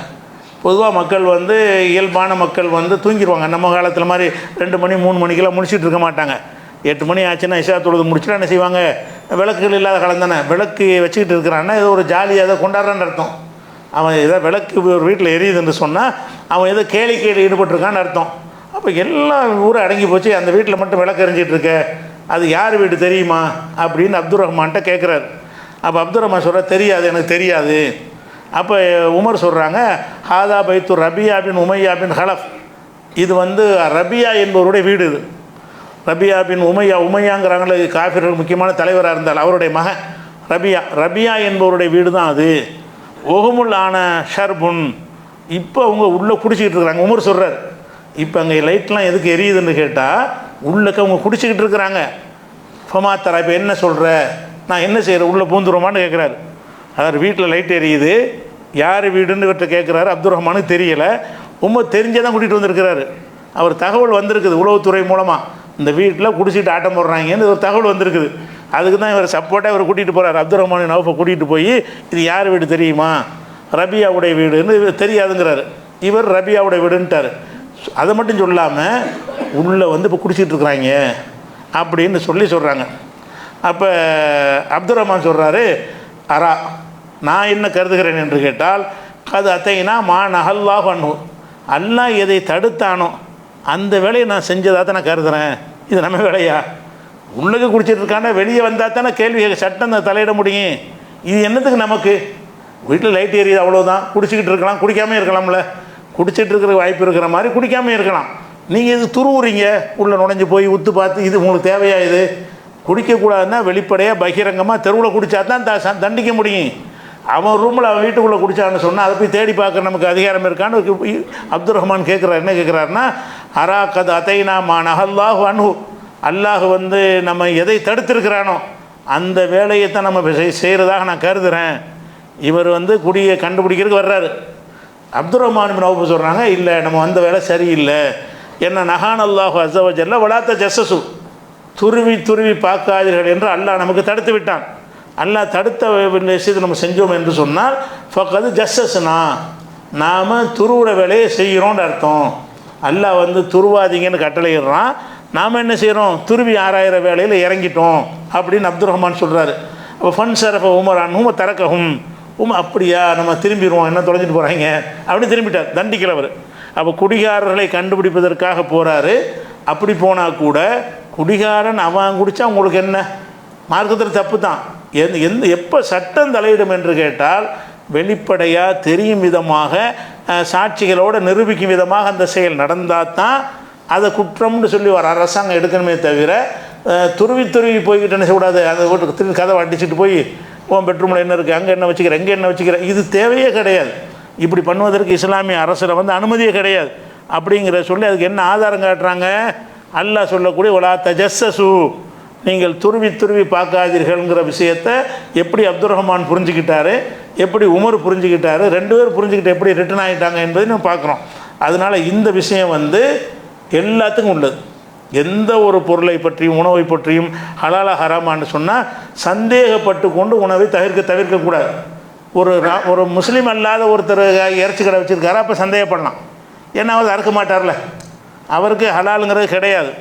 பொதுவாக மக்கள் வந்து இயல்பான மக்கள் வந்து தூங்கிடுவாங்க. நம்ம காலத்தில் மாதிரி 2 மணி 3 மணிக்கெல்லாம் முடிச்சுட்டு இருக்க மாட்டாங்க. 8 மணி ஆச்சுன்னா இஷா தொழுது முடிச்சுட்டு என்ன செய்வாங்க, விளக்குகள் இல்லாத காலம் தானே, விளக்கு வச்சுக்கிட்டு இருக்கிறான்னா ஏதோ ஒரு ஜாலியாக அதை கொண்டாடுறான்னு அர்த்தம். அவன் ஏதோ விளக்கு ஒரு வீட்டில் எரியுதுன்னு சொன்னால் அவன் ஏதோ கேளிக்கையில் ஈடுபட்டிருக்கான்னு அர்த்தம். அப்போ எல்லாம் ஊரை அடங்கி போச்சு, அந்த வீட்டில் மட்டும் விளக்கு எரிஞ்சிட்டு இருக்க, அது யார் வீடு தெரியுமா அப்படின்னு அப்துர் ரஹ்மான்கிட்ட கேட்குறாரு. அப்போ அப்துர் ரஹ்மான் சொல்கிற, தெரியாது, எனக்கு தெரியாது. அப்போ உமர் சொல்கிறாங்க, ஹாதா பைத்து ரபியா பின் உமையா பின் ஹலஃப், இது வந்து ரபியா என்பவருடைய வீடு. இது ரபியா பின் உமையாங்கிறாங்களே காஃபிர்கள் முக்கியமான தலைவராக இருந்தால் அவருடைய மகன் ரபியா என்பவருடைய வீடு தான் அது. ஒகுமுல் ஆன ஷர்புன், இப்போ அவங்க உள்ளே குடிச்சிக்கிட்டு இருக்கிறாங்க. உமர் சொல்கிறார், இப்போ அங்கே லைட்லாம் எதுக்கு எரியுதுன்னு கேட்டால் உள்ளக்க அவங்க குடிச்சிக்கிட்டு இருக்கிறாங்க. ஃபமாத்தரா, இப்போ என்ன சொல்கிற, நான் என்ன செய்கிறேன், உள்ளே பூந்துருமான்னு கேட்குறாரு. அதாவது வீட்டில் லைட் எரியுது, யார் வீடுன்னு இவர்கிட்ட கேட்குறாரு. அப்துல் ரஹ்மானுக்கு தெரியலை. உமர் தெரிஞ்சே தான் கூட்டிகிட்டு வந்திருக்கிறாரு. அவர் தகவல் வந்திருக்குது உளவுத்துறை மூலமாக, இந்த வீட்டில் குடிச்சிட்டு ஆட்டம் போடுறாங்கன்னு ஒரு தகவல் வந்திருக்குது. அதுக்கு தான் இவர் சப்போர்ட்டாக இவர் கூட்டிகிட்டு போகிறார். அப்துல் ரஹ்மான் நௌஃபை கூட்டிகிட்டு போய் இது யார் வீடு தெரியுமா, ரபியாவுடைய வீடுன்னு தெரியாதுங்கிறாரு. இவர் ரபியாவுடைய வீடுன்ட்டார். அதை மட்டும் சொல்லாமல் உள்ளே வந்து இப்போ குடிச்சிட்டு இருக்கிறாங்க அப்படின்னு சொல்கிறாங்க. அப்போ அப்துல் ரஹ்மான் சொல்கிறாரு, அரா, நான் என்ன கருதுகிறேன் என்று கேட்டால், அது அத்தைனா மா நஹல்லாஹு அன்ஹு, அல்லாஹ் எதை தடுத்தானோ அந்த வேலையை நான் செஞ்சதாக தான் நான் கருதுகிறேன். இது நம்ம வேலையா, உள்ளுக்கு குடிச்சிட்டு இருக்கான, வெளியே வந்தால் தானே கேள்வி சட்டம் தான் தலையிட முடியும். இது என்னத்துக்கு நமக்கு, வீட்டில் லைட் எரியுது அவ்வளோதான், குடிச்சிக்கிட்டு இருக்கலாம், குடிக்காமல் இருக்கலாம்ல, குடிச்சிட்டு இருக்கிற வாய்ப்பு இருக்கிற மாதிரி குடிக்காமல் இருக்கலாம். நீங்கள் இது துருவுறீங்க, உள்ளே நுழைஞ்சு போய் உத்து பார்த்து இது உங்களுக்கு தேவையா, இது குடிக்கக்கூடாதுன்னா வெளிப்படையாக பகிரங்கமாக தெருவில் குடித்தா தான் தண்டிக்க முடியும். அவன் ரூமில் அவன் வீட்டுக்குள்ளே குடித்தான்னு சொன்னால் அதை போய் தேடி பார்க்குற நமக்கு அதிகாரம் இருக்கான்னு அப்துல் ரஹ்மான் கேட்குறாரு. என்ன கேட்குறாருன்னா, அரா கது அத்தைனா மா நஹல்லாஹு அன்ஹு, அல்லாஹ் வந்து நம்ம எதை தடுத்திருக்கிறானோ அந்த வேலையை தான் நம்ம செய்கிறதாக நான் கருதுகிறேன். இவர் வந்து குடியை கண்டுபிடிக்கிறதுக்கு வர்றாரு. அப்துல் ரஹ்மான் பின் அவுஃப் சொல்கிறாங்க, இல்லை நம்ம வந்த வேலை சரியில்லை. என்ன நஹான் அல்லாஹு அஸ்ஸ வ ஜல்ல வலாத்த ஜஸ்ஸசு, துருவி பார்க்காதீர்கள் என்று அல்லாஹ் நமக்கு தடுத்து விட்டான். அல்லாஹ் தடுத்த விஷயத்தை நம்ம செஞ்சோம் என்று சொன்னால் ஃபக்கது ஜஸ்ஸஸ்னா, நாம் துருவுற வேலையை செய்கிறோன்னு அர்த்தம். அல்லாஹ் வந்து துருவாதீங்கன்னு கட்டளையிடுறான், நாம் என்ன செய்கிறோம், துருவி ஆராயிர வேலையில் இறங்கிட்டோம் அப்படின்னு அப்துல் ரஹ்மான் சொல்கிறாரு. அப்போ ஃபன் சரஃப உமர் அன்ஹும் தரக்கஹும், அப்படியா நம்ம திரும்பிடுவோம், என்ன தொலைஞ்சிட்டு போகிறாங்க அப்படின்னு திரும்பிட்டார், தண்டிக்கிறவர். அப்போ குடிகாரர்களை கண்டுபிடிப்பதற்காக போகிறாரு. அப்படி போனால் கூட குடிகாரன் அவன் குடித்தா உங்களுக்கு என்ன, மார்க்கத்தில் தப்பு தான். எப்போ சட்டம் தலையிடும் என்று கேட்டால் வெளிப்படையாக தெரியும் விதமாக சாட்சிகளோடு நிரூபிக்கும் விதமாக அந்த செயல் நடந்தால் தான் அதை குற்றம்னு சொல்லி வர அரசாங்கம் எடுக்கணுமே தவிர துருவி போய்கிட்டு என்ன செய்யக்கூடாது. அந்த வீட்டுக்கு திரும்பி கதவை அடிச்சுட்டு போய் உன் பெட்ரூமில் என்ன இருக்குது, அங்கே என்ன வச்சுக்கிறேன், எங்கே என்ன வச்சுக்கிறேன், இது தேவையே கிடையாது. இப்படி பண்ணுவதற்கு இஸ்லாமிய அரசில் வந்து அனுமதியே கிடையாது. அப்படிங்கிற சொல்லி அதுக்கு என்ன ஆதாரம் காட்டுறாங்க, அல்லாஹ் சொல்லக்கூடிய ஒலா தஜஸ்ஸசு, நீங்கள் துருவி பார்க்காதீர்கள்ங்கிற விஷயத்தை எப்படி அப்துல் ரஹ்மான் புரிஞ்சுக்கிட்டாரு, எப்படி உமர் புரிஞ்சுக்கிட்டாரு, ரெண்டு பேரும் புரிஞ்சுக்கிட்டு எப்படி ரிட்டர்ன் ஆகிட்டாங்க என்பதை நம்ம பார்க்குறோம். அதனால் இந்த விஷயம் வந்து எல்லாத்துக்கும் உள்ளது. எந்த ஒரு பொருளை பற்றியும் உணவை பற்றியும் ஹலாலா ஹராமான்னு சொன்னால் சந்தேகப்பட்டு கொண்டு உணவை தவிர்க்கக்கூடாது. ஒரு முஸ்லீம் அல்லாத ஒருத்தர் இறைச்சி கடை வச்சுருக்காரு, அப்போ சந்தேகப்படலாம். ஏன்னா அவர் அறுக்க மாட்டார்ல, அவருக்கு ஹலாலுங்கிறது கிடையாது.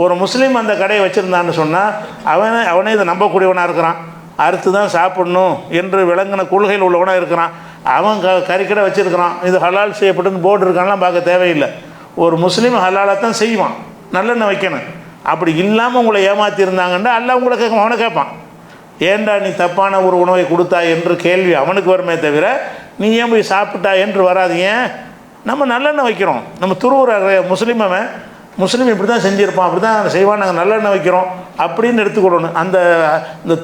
ஒரு முஸ்லீம் அந்த கடையை வச்சுருந்தான்னு சொன்னால் அவனே இதை நம்பக்கூடியவனாக இருக்கிறான், அறுத்து தான் சாப்பிடணும் என்று விளங்கின கொள்கையில் உள்ளவனாக இருக்கிறான். அவன் கறிக்கடை வச்சுருக்கிறான், இது ஹலால் செய்யப்பட்டுன்னு போர்டு இருக்கான்லாம் பார்க்க தேவையில்லை. ஒரு முஸ்லீம் ஹலாலாக தான் செய்வான், நல்லெண்ணெய் வைக்கணும். அப்படி இல்லாமல் உங்களை ஏமாற்றிருந்தாங்கன்னா அல்லாஹ் உங்களை அவனை கேட்பான், ஏண்டா நீ தப்பான ஒரு உணவை கொடுத்தா என்று கேள்வி அவனுக்கு வருமே தவிர நீ ஏன் போய் சாப்பிட்டா என்று வராதிங்க. நம்ம நல்லெண்ணெய் வைக்கிறோம், நம்ம துருவுற முஸ்லீம் இப்படி தான் செஞ்சுருப்பான், அப்படி தான் செய்வான், நாங்கள் நல்லெண்ணெய் வைக்கிறோம் அப்படின்னு எடுத்துக்கொள்ளணும். இந்த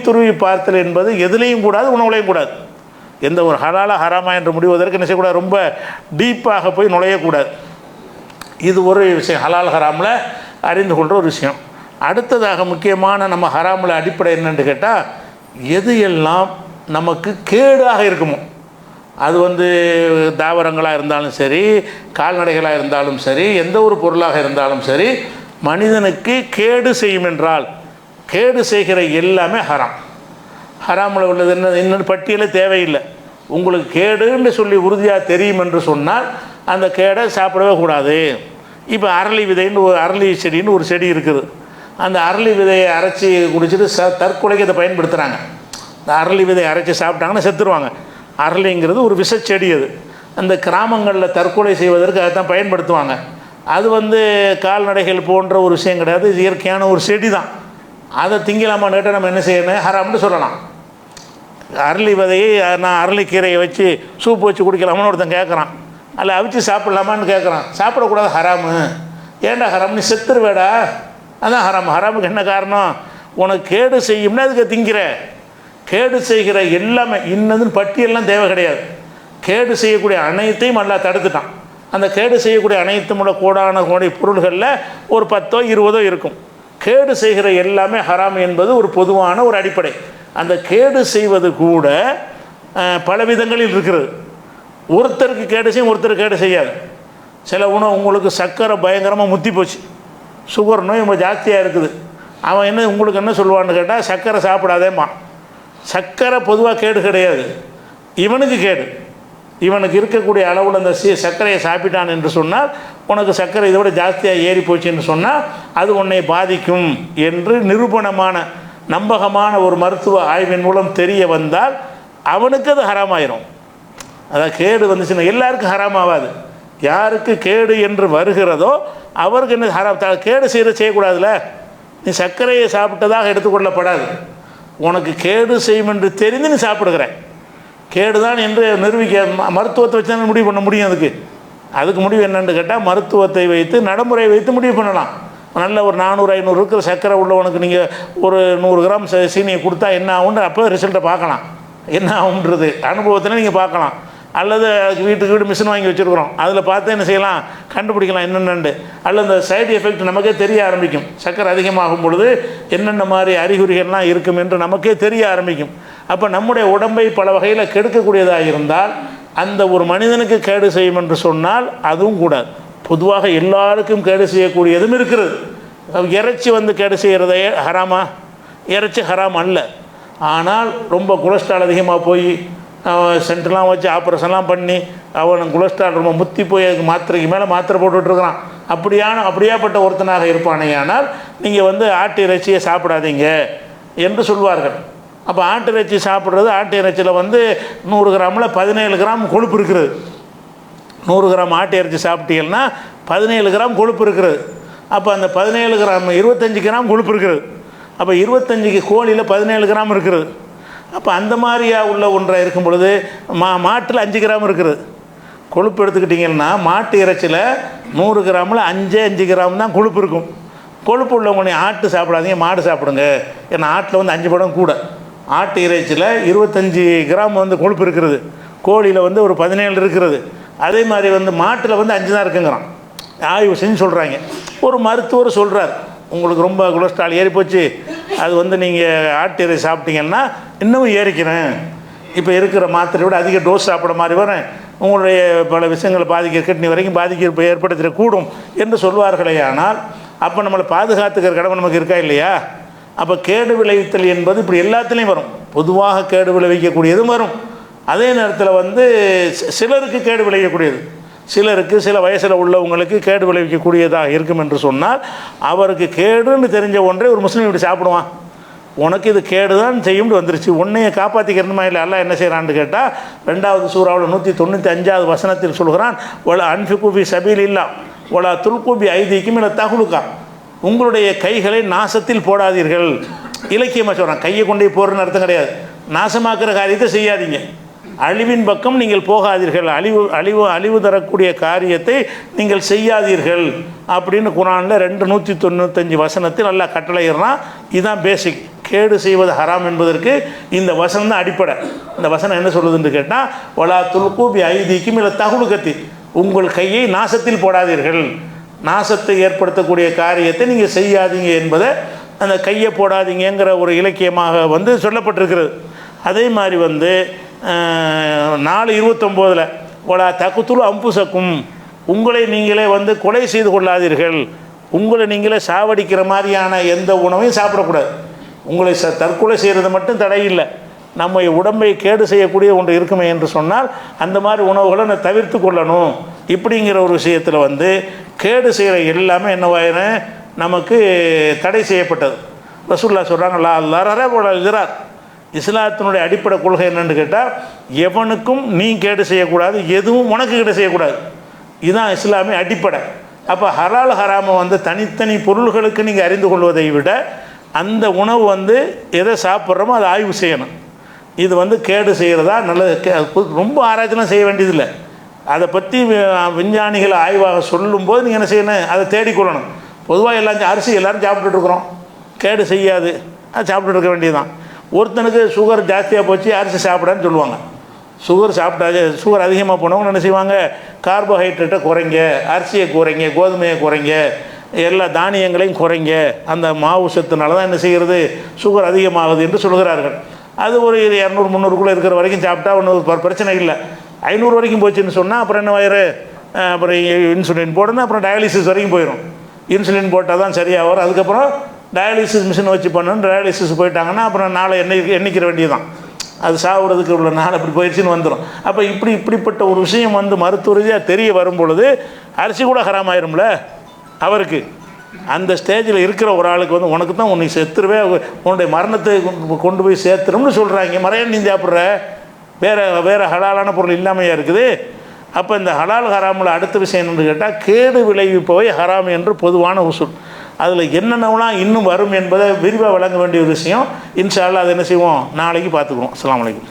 துருவி பார்த்தல் என்பது எதுலேயும் கூடாது, உணவுலையும் கூடாது. எந்த ஒரு ஹலாலா ஹராமா என்று முடிவதற்கு என்ன செய்யக்கூடாது, ரொம்ப டீப்பாக போய் நுழையக்கூடாது. இது ஒரு விஷயம், ஹலால் ஹராமில் அறிந்து கொள்கிற ஒரு விஷயம். அடுத்ததாக முக்கியமான நம்ம ஹராமில் அடிப்படை என்னென்னு கேட்டால், எது எல்லாம் நமக்கு கேடாக இருக்குமோ, அது வந்து தாவரங்களாக இருந்தாலும் சரி, கால்நடைகளாக இருந்தாலும் சரி, எந்த ஒரு பொருளாக இருந்தாலும் சரி, மனிதனுக்கு கேடு செய்யும் என்றால் கேடு செய்கிற எல்லாமே ஹராம். ஹராமில் உள்ளது இன்னொரு பட்டியலே தேவையில்லை. உங்களுக்கு கேடுன்னு சொல்லி உறுதியாக தெரியும் என்று சொன்னால் அந்த கேடை சாப்பிடவே கூடாது. இப்போ அரளி விதைன்னு அரளி செடின்னு ஒரு செடி இருக்குது. அந்த அரளி விதையை அரைச்சி குடிச்சிட்டு தற்கொலைக்கு அதை பயன்படுத்துகிறாங்க. இந்த அரளி விதையை அரைச்சி சாப்பிட்டாங்கன்னா செத்துருவாங்க. அரளிங்கிறது ஒரு விஷச்செடி. அது அந்த கிராமங்களில் தற்கொலை செய்வதற்கு அதை தான் பயன்படுத்துவாங்க. அது வந்து கால்நடைகள் போன்ற ஒரு விஷயம் கிடையாது, இது இயற்கையான ஒரு செடி தான். அதை திங்கலாமா கேட்டால் நம்ம என்ன செய்யணும், ஹராம்னு சொல்லலாம். அரளி விதையை நான் அரளிக்கீரையை வச்சு சூப்பு வச்சு குடிக்கலாமான்னு ஒருத்தன் கேட்குறான். அல்ல அவிச்சு சாப்பிட்லாமான்னு கேட்குறான். சாப்பிடக்கூடாது, ஹராமு. ஏன்டா ஹராம்? நீ செத்துருவேடா, அதான் ஹராம். ஹராமுக்கு என்ன காரணம்? உனக்கு கேடு செய்யும்னா அதுக்கு திங்கிற. கேடு செய்கிற எல்லாமே இன்னதுன்னு பட்டியெல்லாம் தேவை கிடையாது. கேடு செய்யக்கூடிய அனைத்தையும் அல்லாஹ் தடுத்துட்டான். அந்த கேடு செய்யக்கூடிய அனைத்துமுள்ள கோடான கோடி பொருள்களில் ஒரு 10 20 இருக்கும். கேடு செய்கிற எல்லாமே ஹராம் என்பது ஒரு பொதுவான ஒரு அடிப்படை. அந்த கேடு செய்வது கூட பல விதங்களில் இருக்கிறது. ஒருத்தருக்கு கேடு செய்யும், ஒருத்தருக்கு கேடு செய்யாது. சில உணவு, உங்களுக்கு சர்க்கரை பயங்கரமாக முத்தி போச்சு, சுகர் நோய் ரொம்ப ஜாஸ்தியாக இருக்குது, அவன் என்ன உங்களுக்கு என்ன சொல்லுவான்னு கேட்டால், சர்க்கரை சாப்பிடாதேம்மா. சர்க்கரை பொதுவாக கேடு கிடையாது, இவனுக்கு கேடு. இவனுக்கு இருக்கக்கூடிய அளவில் அந்த சர்க்கரையை சாப்பிட்டான் என்று சொன்னால், உனக்கு சர்க்கரை இதை விட ஜாஸ்தியாக ஏறி போச்சுன்னு சொன்னால் அது உன்னை பாதிக்கும் என்று நிரூபணமான நம்பகமான ஒரு மருத்துவ ஆய்வின் மூலம் தெரிய வந்தால் அவனுக்கு அது ஹராமாயிரும். அதான் கேடு வந்துச்சுன்னா எல்லாருக்கும் ஹராமாகாது. யாருக்கு கேடு என்று வருகிறதோ அவருக்கு என்ன ஹராம். கேடு செய்யக்கூடாதுல்ல. நீ சர்க்கரையை சாப்பிட்டதாக எடுத்துக்கொள்ளப்படாது. உனக்கு கேடு செய்யும் என்று தெரிந்து நீ சாப்பிடுகிற, கேடு தான் என்று நிரூபிக்க மருத்துவத்தை வச்சு தான் முடிவு பண்ண முடியும். அதுக்கு முடிவு என்னென்னு கேட்டால், மருத்துவத்தை வைத்து நடைமுறையை வைத்து முடிவு பண்ணலாம். நல்ல ஒரு 400 500 இருக்கிற சர்க்கரை உள்ளவனுக்கு நீங்கள் ஒரு 100 கிராம் சீனியை கொடுத்தா என்ன ஆகும்னு அப்போ ரிசல்ட்டை பார்க்கலாம். என்ன ஆகுன்றது அனுபவத்தில் நீங்கள் பார்க்கலாம். அல்லது வீட்டுக்கு வீடு மிஷின் வாங்கி வச்சுருக்குறோம், அதில் பார்த்து என்ன செய்யலாம், கண்டுபிடிக்கலாம் என்னென்னு. அல்லது இந்த சைடு எஃபெக்ட் நமக்கே தெரிய ஆரம்பிக்கும். சர்க்கரை அதிகமாகும் பொழுது என்னென்ன மாதிரி அறிகுறிகள்லாம் இருக்கும் என்று நமக்கே தெரிய ஆரம்பிக்கும். அப்போ நம்முடைய உடம்பை பல வகையில் கெடுக்கக்கூடியதாக இருந்தால் அந்த ஒரு மனிதனுக்கு கேடு செய்யும் என்று சொன்னால் அதுவும் கூடாது. பொதுவாக எல்லாருக்கும் கேடு செய்யக்கூடியதும் இருக்கிறது. இறைச்சி கேடு செய்கிறதே ஹராமா? இறைச்சி ஹராம் அல்ல. ஆனால் ரொம்ப கொலஸ்ட்ரால் அதிகமாக போய் சென்ட்லாம் வச்சு ஆப்ரேஷன்லாம் பண்ணி அவன் கொலஸ்ட்ரால் ரொம்ப முத்தி போய் அதுக்கு மாத்திரைக்கு மேலே மாத்திரை போட்டுட்ருக்கிறான். அப்படியாப்பட்ட ஒருத்தனாக இருப்பானே. ஆனால் நீங்கள் ஆட்டு இறைச்சியை சாப்பிடாதீங்க என்று சொல்வார்கள். அப்போ ஆட்டு இறைச்சி சாப்பிட்றது, ஆட்டு இறைச்சியில் 100 கிராமில் 17 கிராம் கொழுப்பு இருக்கிறது. 100 கிராம் ஆட்டு இறைச்சி சாப்பிட்டீங்கன்னா 17 கிராம் கொழுப்பு இருக்கிறது. அப்போ அந்த 17 கிராம் 25 கிராம் கொழுப்பு இருக்கிறது. அப்போ 25 கோழியில் 17 கிராம் இருக்கிறது. அப்போ அந்த மாதிரியாக உள்ள ஒன்றை இருக்கும் பொழுது மாட்டில் 5 கிராம் இருக்கிறது. கொழுப்பு எடுத்துக்கிட்டிங்கன்னா மாட்டு இறைச்சியில் 100 கிராமில் 5 கிராம் தான் கொழுப்பு இருக்கும். கொழுப்பு உள்ளவங்க ஆட்டு சாப்பிடாதீங்க, மாடு சாப்பிடுங்க. ஏன்னா ஆட்டில் 5 படம் கூட. ஆட்டு இறைச்சியில் 25 கிராம் கொழுப்பு இருக்கிறது, கோழியில் ஒரு 17 இருக்கிறது. அதே மாதிரி மாட்டில் 5 தான் இருக்குங்கிறான். ஆய்வு செஞ்சு சொல்கிறாங்க. ஒரு மருத்துவர் சொல்கிறார், உங்களுக்கு ரொம்ப கொலஸ்ட்ரால் ஏறி போச்சு, அது நீங்கள் ஆட்டு இறைச்சி சாப்பிட்டீங்கன்னா இன்னமும் ஏறிக்கிறேன், இப்போ இருக்கிற மாத்திரை விட அதிக டோஸ் சாப்பிட மாதிரி வரேன், உங்களுடைய பல விஷயங்களை பாதிக்க, கிட்னி வரைக்கும் பாதிக்க ஏற்படுத்திடக்கூடும் என்று சொல்வார்களே. ஆனால் அப்போ நம்மளை பாதுகாத்துக்கிற கடமை நமக்கு இருக்கா இல்லையா? அப்போ கேடு விளைவித்தல் என்பது இப்படி எல்லாத்துலேயும் வரும். பொதுவாக கேடு விளைவிக்கக்கூடியதும் வரும். அதே நேரத்தில் சிலருக்கு கேடு விளைவிக்கக்கூடியது, சிலருக்கு சில வயசில் உள்ளவங்களுக்கு கேடு விளைவிக்கக்கூடியதாக இருக்கும் என்று சொன்னால், அவருக்கு கேடுன்னு தெரிஞ்ச ஒன்றை ஒரு முஸ்லீம் இப்படி சாப்பிடுவான். உனக்கு இது கேடு தான் செய்யும்னு வந்துருச்சு, உன்னையை காப்பாற்றிக்கிறணுமா இல்லை? அல்லாஹ் என்ன செய்கிறான்னு கேட்டால், 2வது சூறாவில் 195வது வசனத்தில் சொல்கிறான், ஒலா அன்ஃபிகு சபீல் இல்லா ஒலா துல்குபி ஐதீக்கும் இல்லை தகுலுக்கா, உங்களுடைய கைகளை நாசத்தில் போடாதீர்கள். இலக்கியமாக சொல்கிறான். கையை கொண்டே போடுறன்னு அர்த்தம் கிடையாது. நாசமாக்குற காரியத்தை செய்யாதீங்க, அழிவின் பக்கம் நீங்கள் போகாதீர்கள், அழிவு தரக்கூடிய காரியத்தை நீங்கள் செய்யாதீர்கள் அப்படின்னு குர்ஆனில் 295 வசனத்தில் அல்லாஹ் கட்டளையிடுறான். இதுதான் பேசிக். கேடு செய்வது ஹராம் என்பதற்கு இந்த வசனம் தான் அடிப்படை. இந்த வசனம் என்ன சொல்லுதுன்னு கேட்டால், வலா துல்கு பி ஐதீக்கும் இல்லை தகுலுகத்தி, உங்கள் கையை நாசத்தில் போடாதீர்கள், நாசத்தை ஏற்படுத்தக்கூடிய காரியத்தை நீங்கள் செய்யாதீங்க என்பதை அந்த கையை போடாதீங்கிற ஒரு இலக்கியமாக சொல்லப்பட்டிருக்கிறது. அதே மாதிரி 4:29 ஒலா தகுத்துலு அம்புசக்கும், உங்களை நீங்களே கொலை செய்து கொள்ளாதீர்கள், உங்களை நீங்களே சாவடிக்கிற மாதிரியான எந்த உணவையும் சாப்பிடக்கூடாது. உங்களை தற்கொலை செய்கிறது மட்டும் தடை இல்லை, நம்ம உடம்பை கேடு செய்யக்கூடிய ஒன்று இருக்குமே என்று சொன்னால் அந்த மாதிரி உணவுகளை நான் தவிர்த்து கொள்ளணும். இப்படிங்கிற ஒரு விஷயத்தில் கேடு செய்கிற எல்லாமே என்னவாயிரும், நமக்கு தடை செய்யப்பட்டது. ரசூலுல்லாஹ் சொல்கிறாங்க, லா லரர வலா லிரார், இஸ்லாத்தினுடைய அடிப்படை கொள்கை என்னென்னு கேட்டால், எவனுக்கும் நீ கேடு செய்யக்கூடாது, எதுவும் உனக்கு கேடு செய்யக்கூடாது. இதுதான் இஸ்லாமிய அடிப்படை. அப்போ ஹலால் ஹராமை தனித்தனி பொருள்களுக்கு நீங்கள் அறிந்து கொள்வதை விட அந்த உணவு எதை சாப்பிட்றோமோ அதை ஆய்வு செய்யணும். இது கேடு செய்கிறதா நல்லது, ரொம்ப ஆராய்ச்சிலாம் செய்ய வேண்டியதில்லை. அதை பற்றி விஞ்ஞானிகள் ஆய்வாக சொல்லும்போது நீங்கள் என்ன செய்யணும், அதை தேடிக்கொள்ளணும். பொதுவாக அரிசி எல்லோரும் சாப்பிட்டுட்ருக்குறோம், கேடு செய்யாது, அது சாப்பிட்டுட்டு இருக்க வேண்டியதுதான். ஒருத்தனுக்கு சுகர் ஜாஸ்தியாக போச்சு, அரிசி சாப்பிடான்னு சொல்லுவாங்க. சுகர் அதிகமாக போனவங்க என்ன செய்வாங்க, கார்போஹைட்ரேட்டை குறைங்க, அரிசியை குறைங்க, கோதுமையை குறைங்க, எல்லா தானியங்களையும் குறைங்க, அந்த மாவு சத்துனால தான் என்ன செய்கிறது, சுகர் அதிகமாகுது என்று சொல்கிறார்கள். அது ஒரு 200-300 இருக்கிற வரைக்கும் சாப்பிட்டா ஒன்றும் பிரச்சனை இல்லை. 500 வரைக்கும் போச்சுன்னு சொன்னால் அப்புறம் என்ன வயிறு, அப்புறம் இன்சுலின் போடணும், அப்புறம் டயாலிசிஸ் வரைக்கும் போயிடும். இன்சுலின் போட்டால் தான் சரியாக வரும். அதுக்கப்புறம் டயாலிசிஸ் மிஷின் வச்சு பண்ணணும். டயாலிசிஸ் போயிட்டாங்கன்னா அப்புறம் நாளை எண்ணிக்கிற வேண்டியதுதான். அது சாப்பிட்றதுக்கு உள்ள நாள் அப்படி போயிடுச்சுன்னு வந்துடும். அப்போ இப்படிப்பட்ட ஒரு விஷயம் மருத்துவ ரீதியாக தெரிய வரும் பொழுது அரிசி கூட ஹராம் ஆயிரும்ல அவருக்கு. அந்த ஸ்டேஜில் இருக்கிற ஒரு ஆளுக்கு உனக்கு தான் உன்னை செத்துருவே, உன்னுடைய மரணத்தை கொண்டு போய் சேர்த்துரும்னு சொல்கிறாங்க. மறைய நீ சாப்பிட்ற வேறு ஹலாலான பொருள் இல்லாமையாக இருக்குது. அப்போ இந்த ஹலால் ஹராமில் அடுத்த விஷயம் என்னென்னு கேட்டால், கேடு விளைவிப்பவை ஹராம் என்று பொதுவான உசூல். அதில் என்னென்னலாம் இன்னும் வரும் என்பதை விரிவாக வழங்க வேண்டிய ஒரு விஷயம். இன்ஷா அல்லாஹ் அதை என்ன செய்வோம், நாளைக்கு பார்த்துக்குவோம். அஸ்ஸலாமு அலைக்கும்.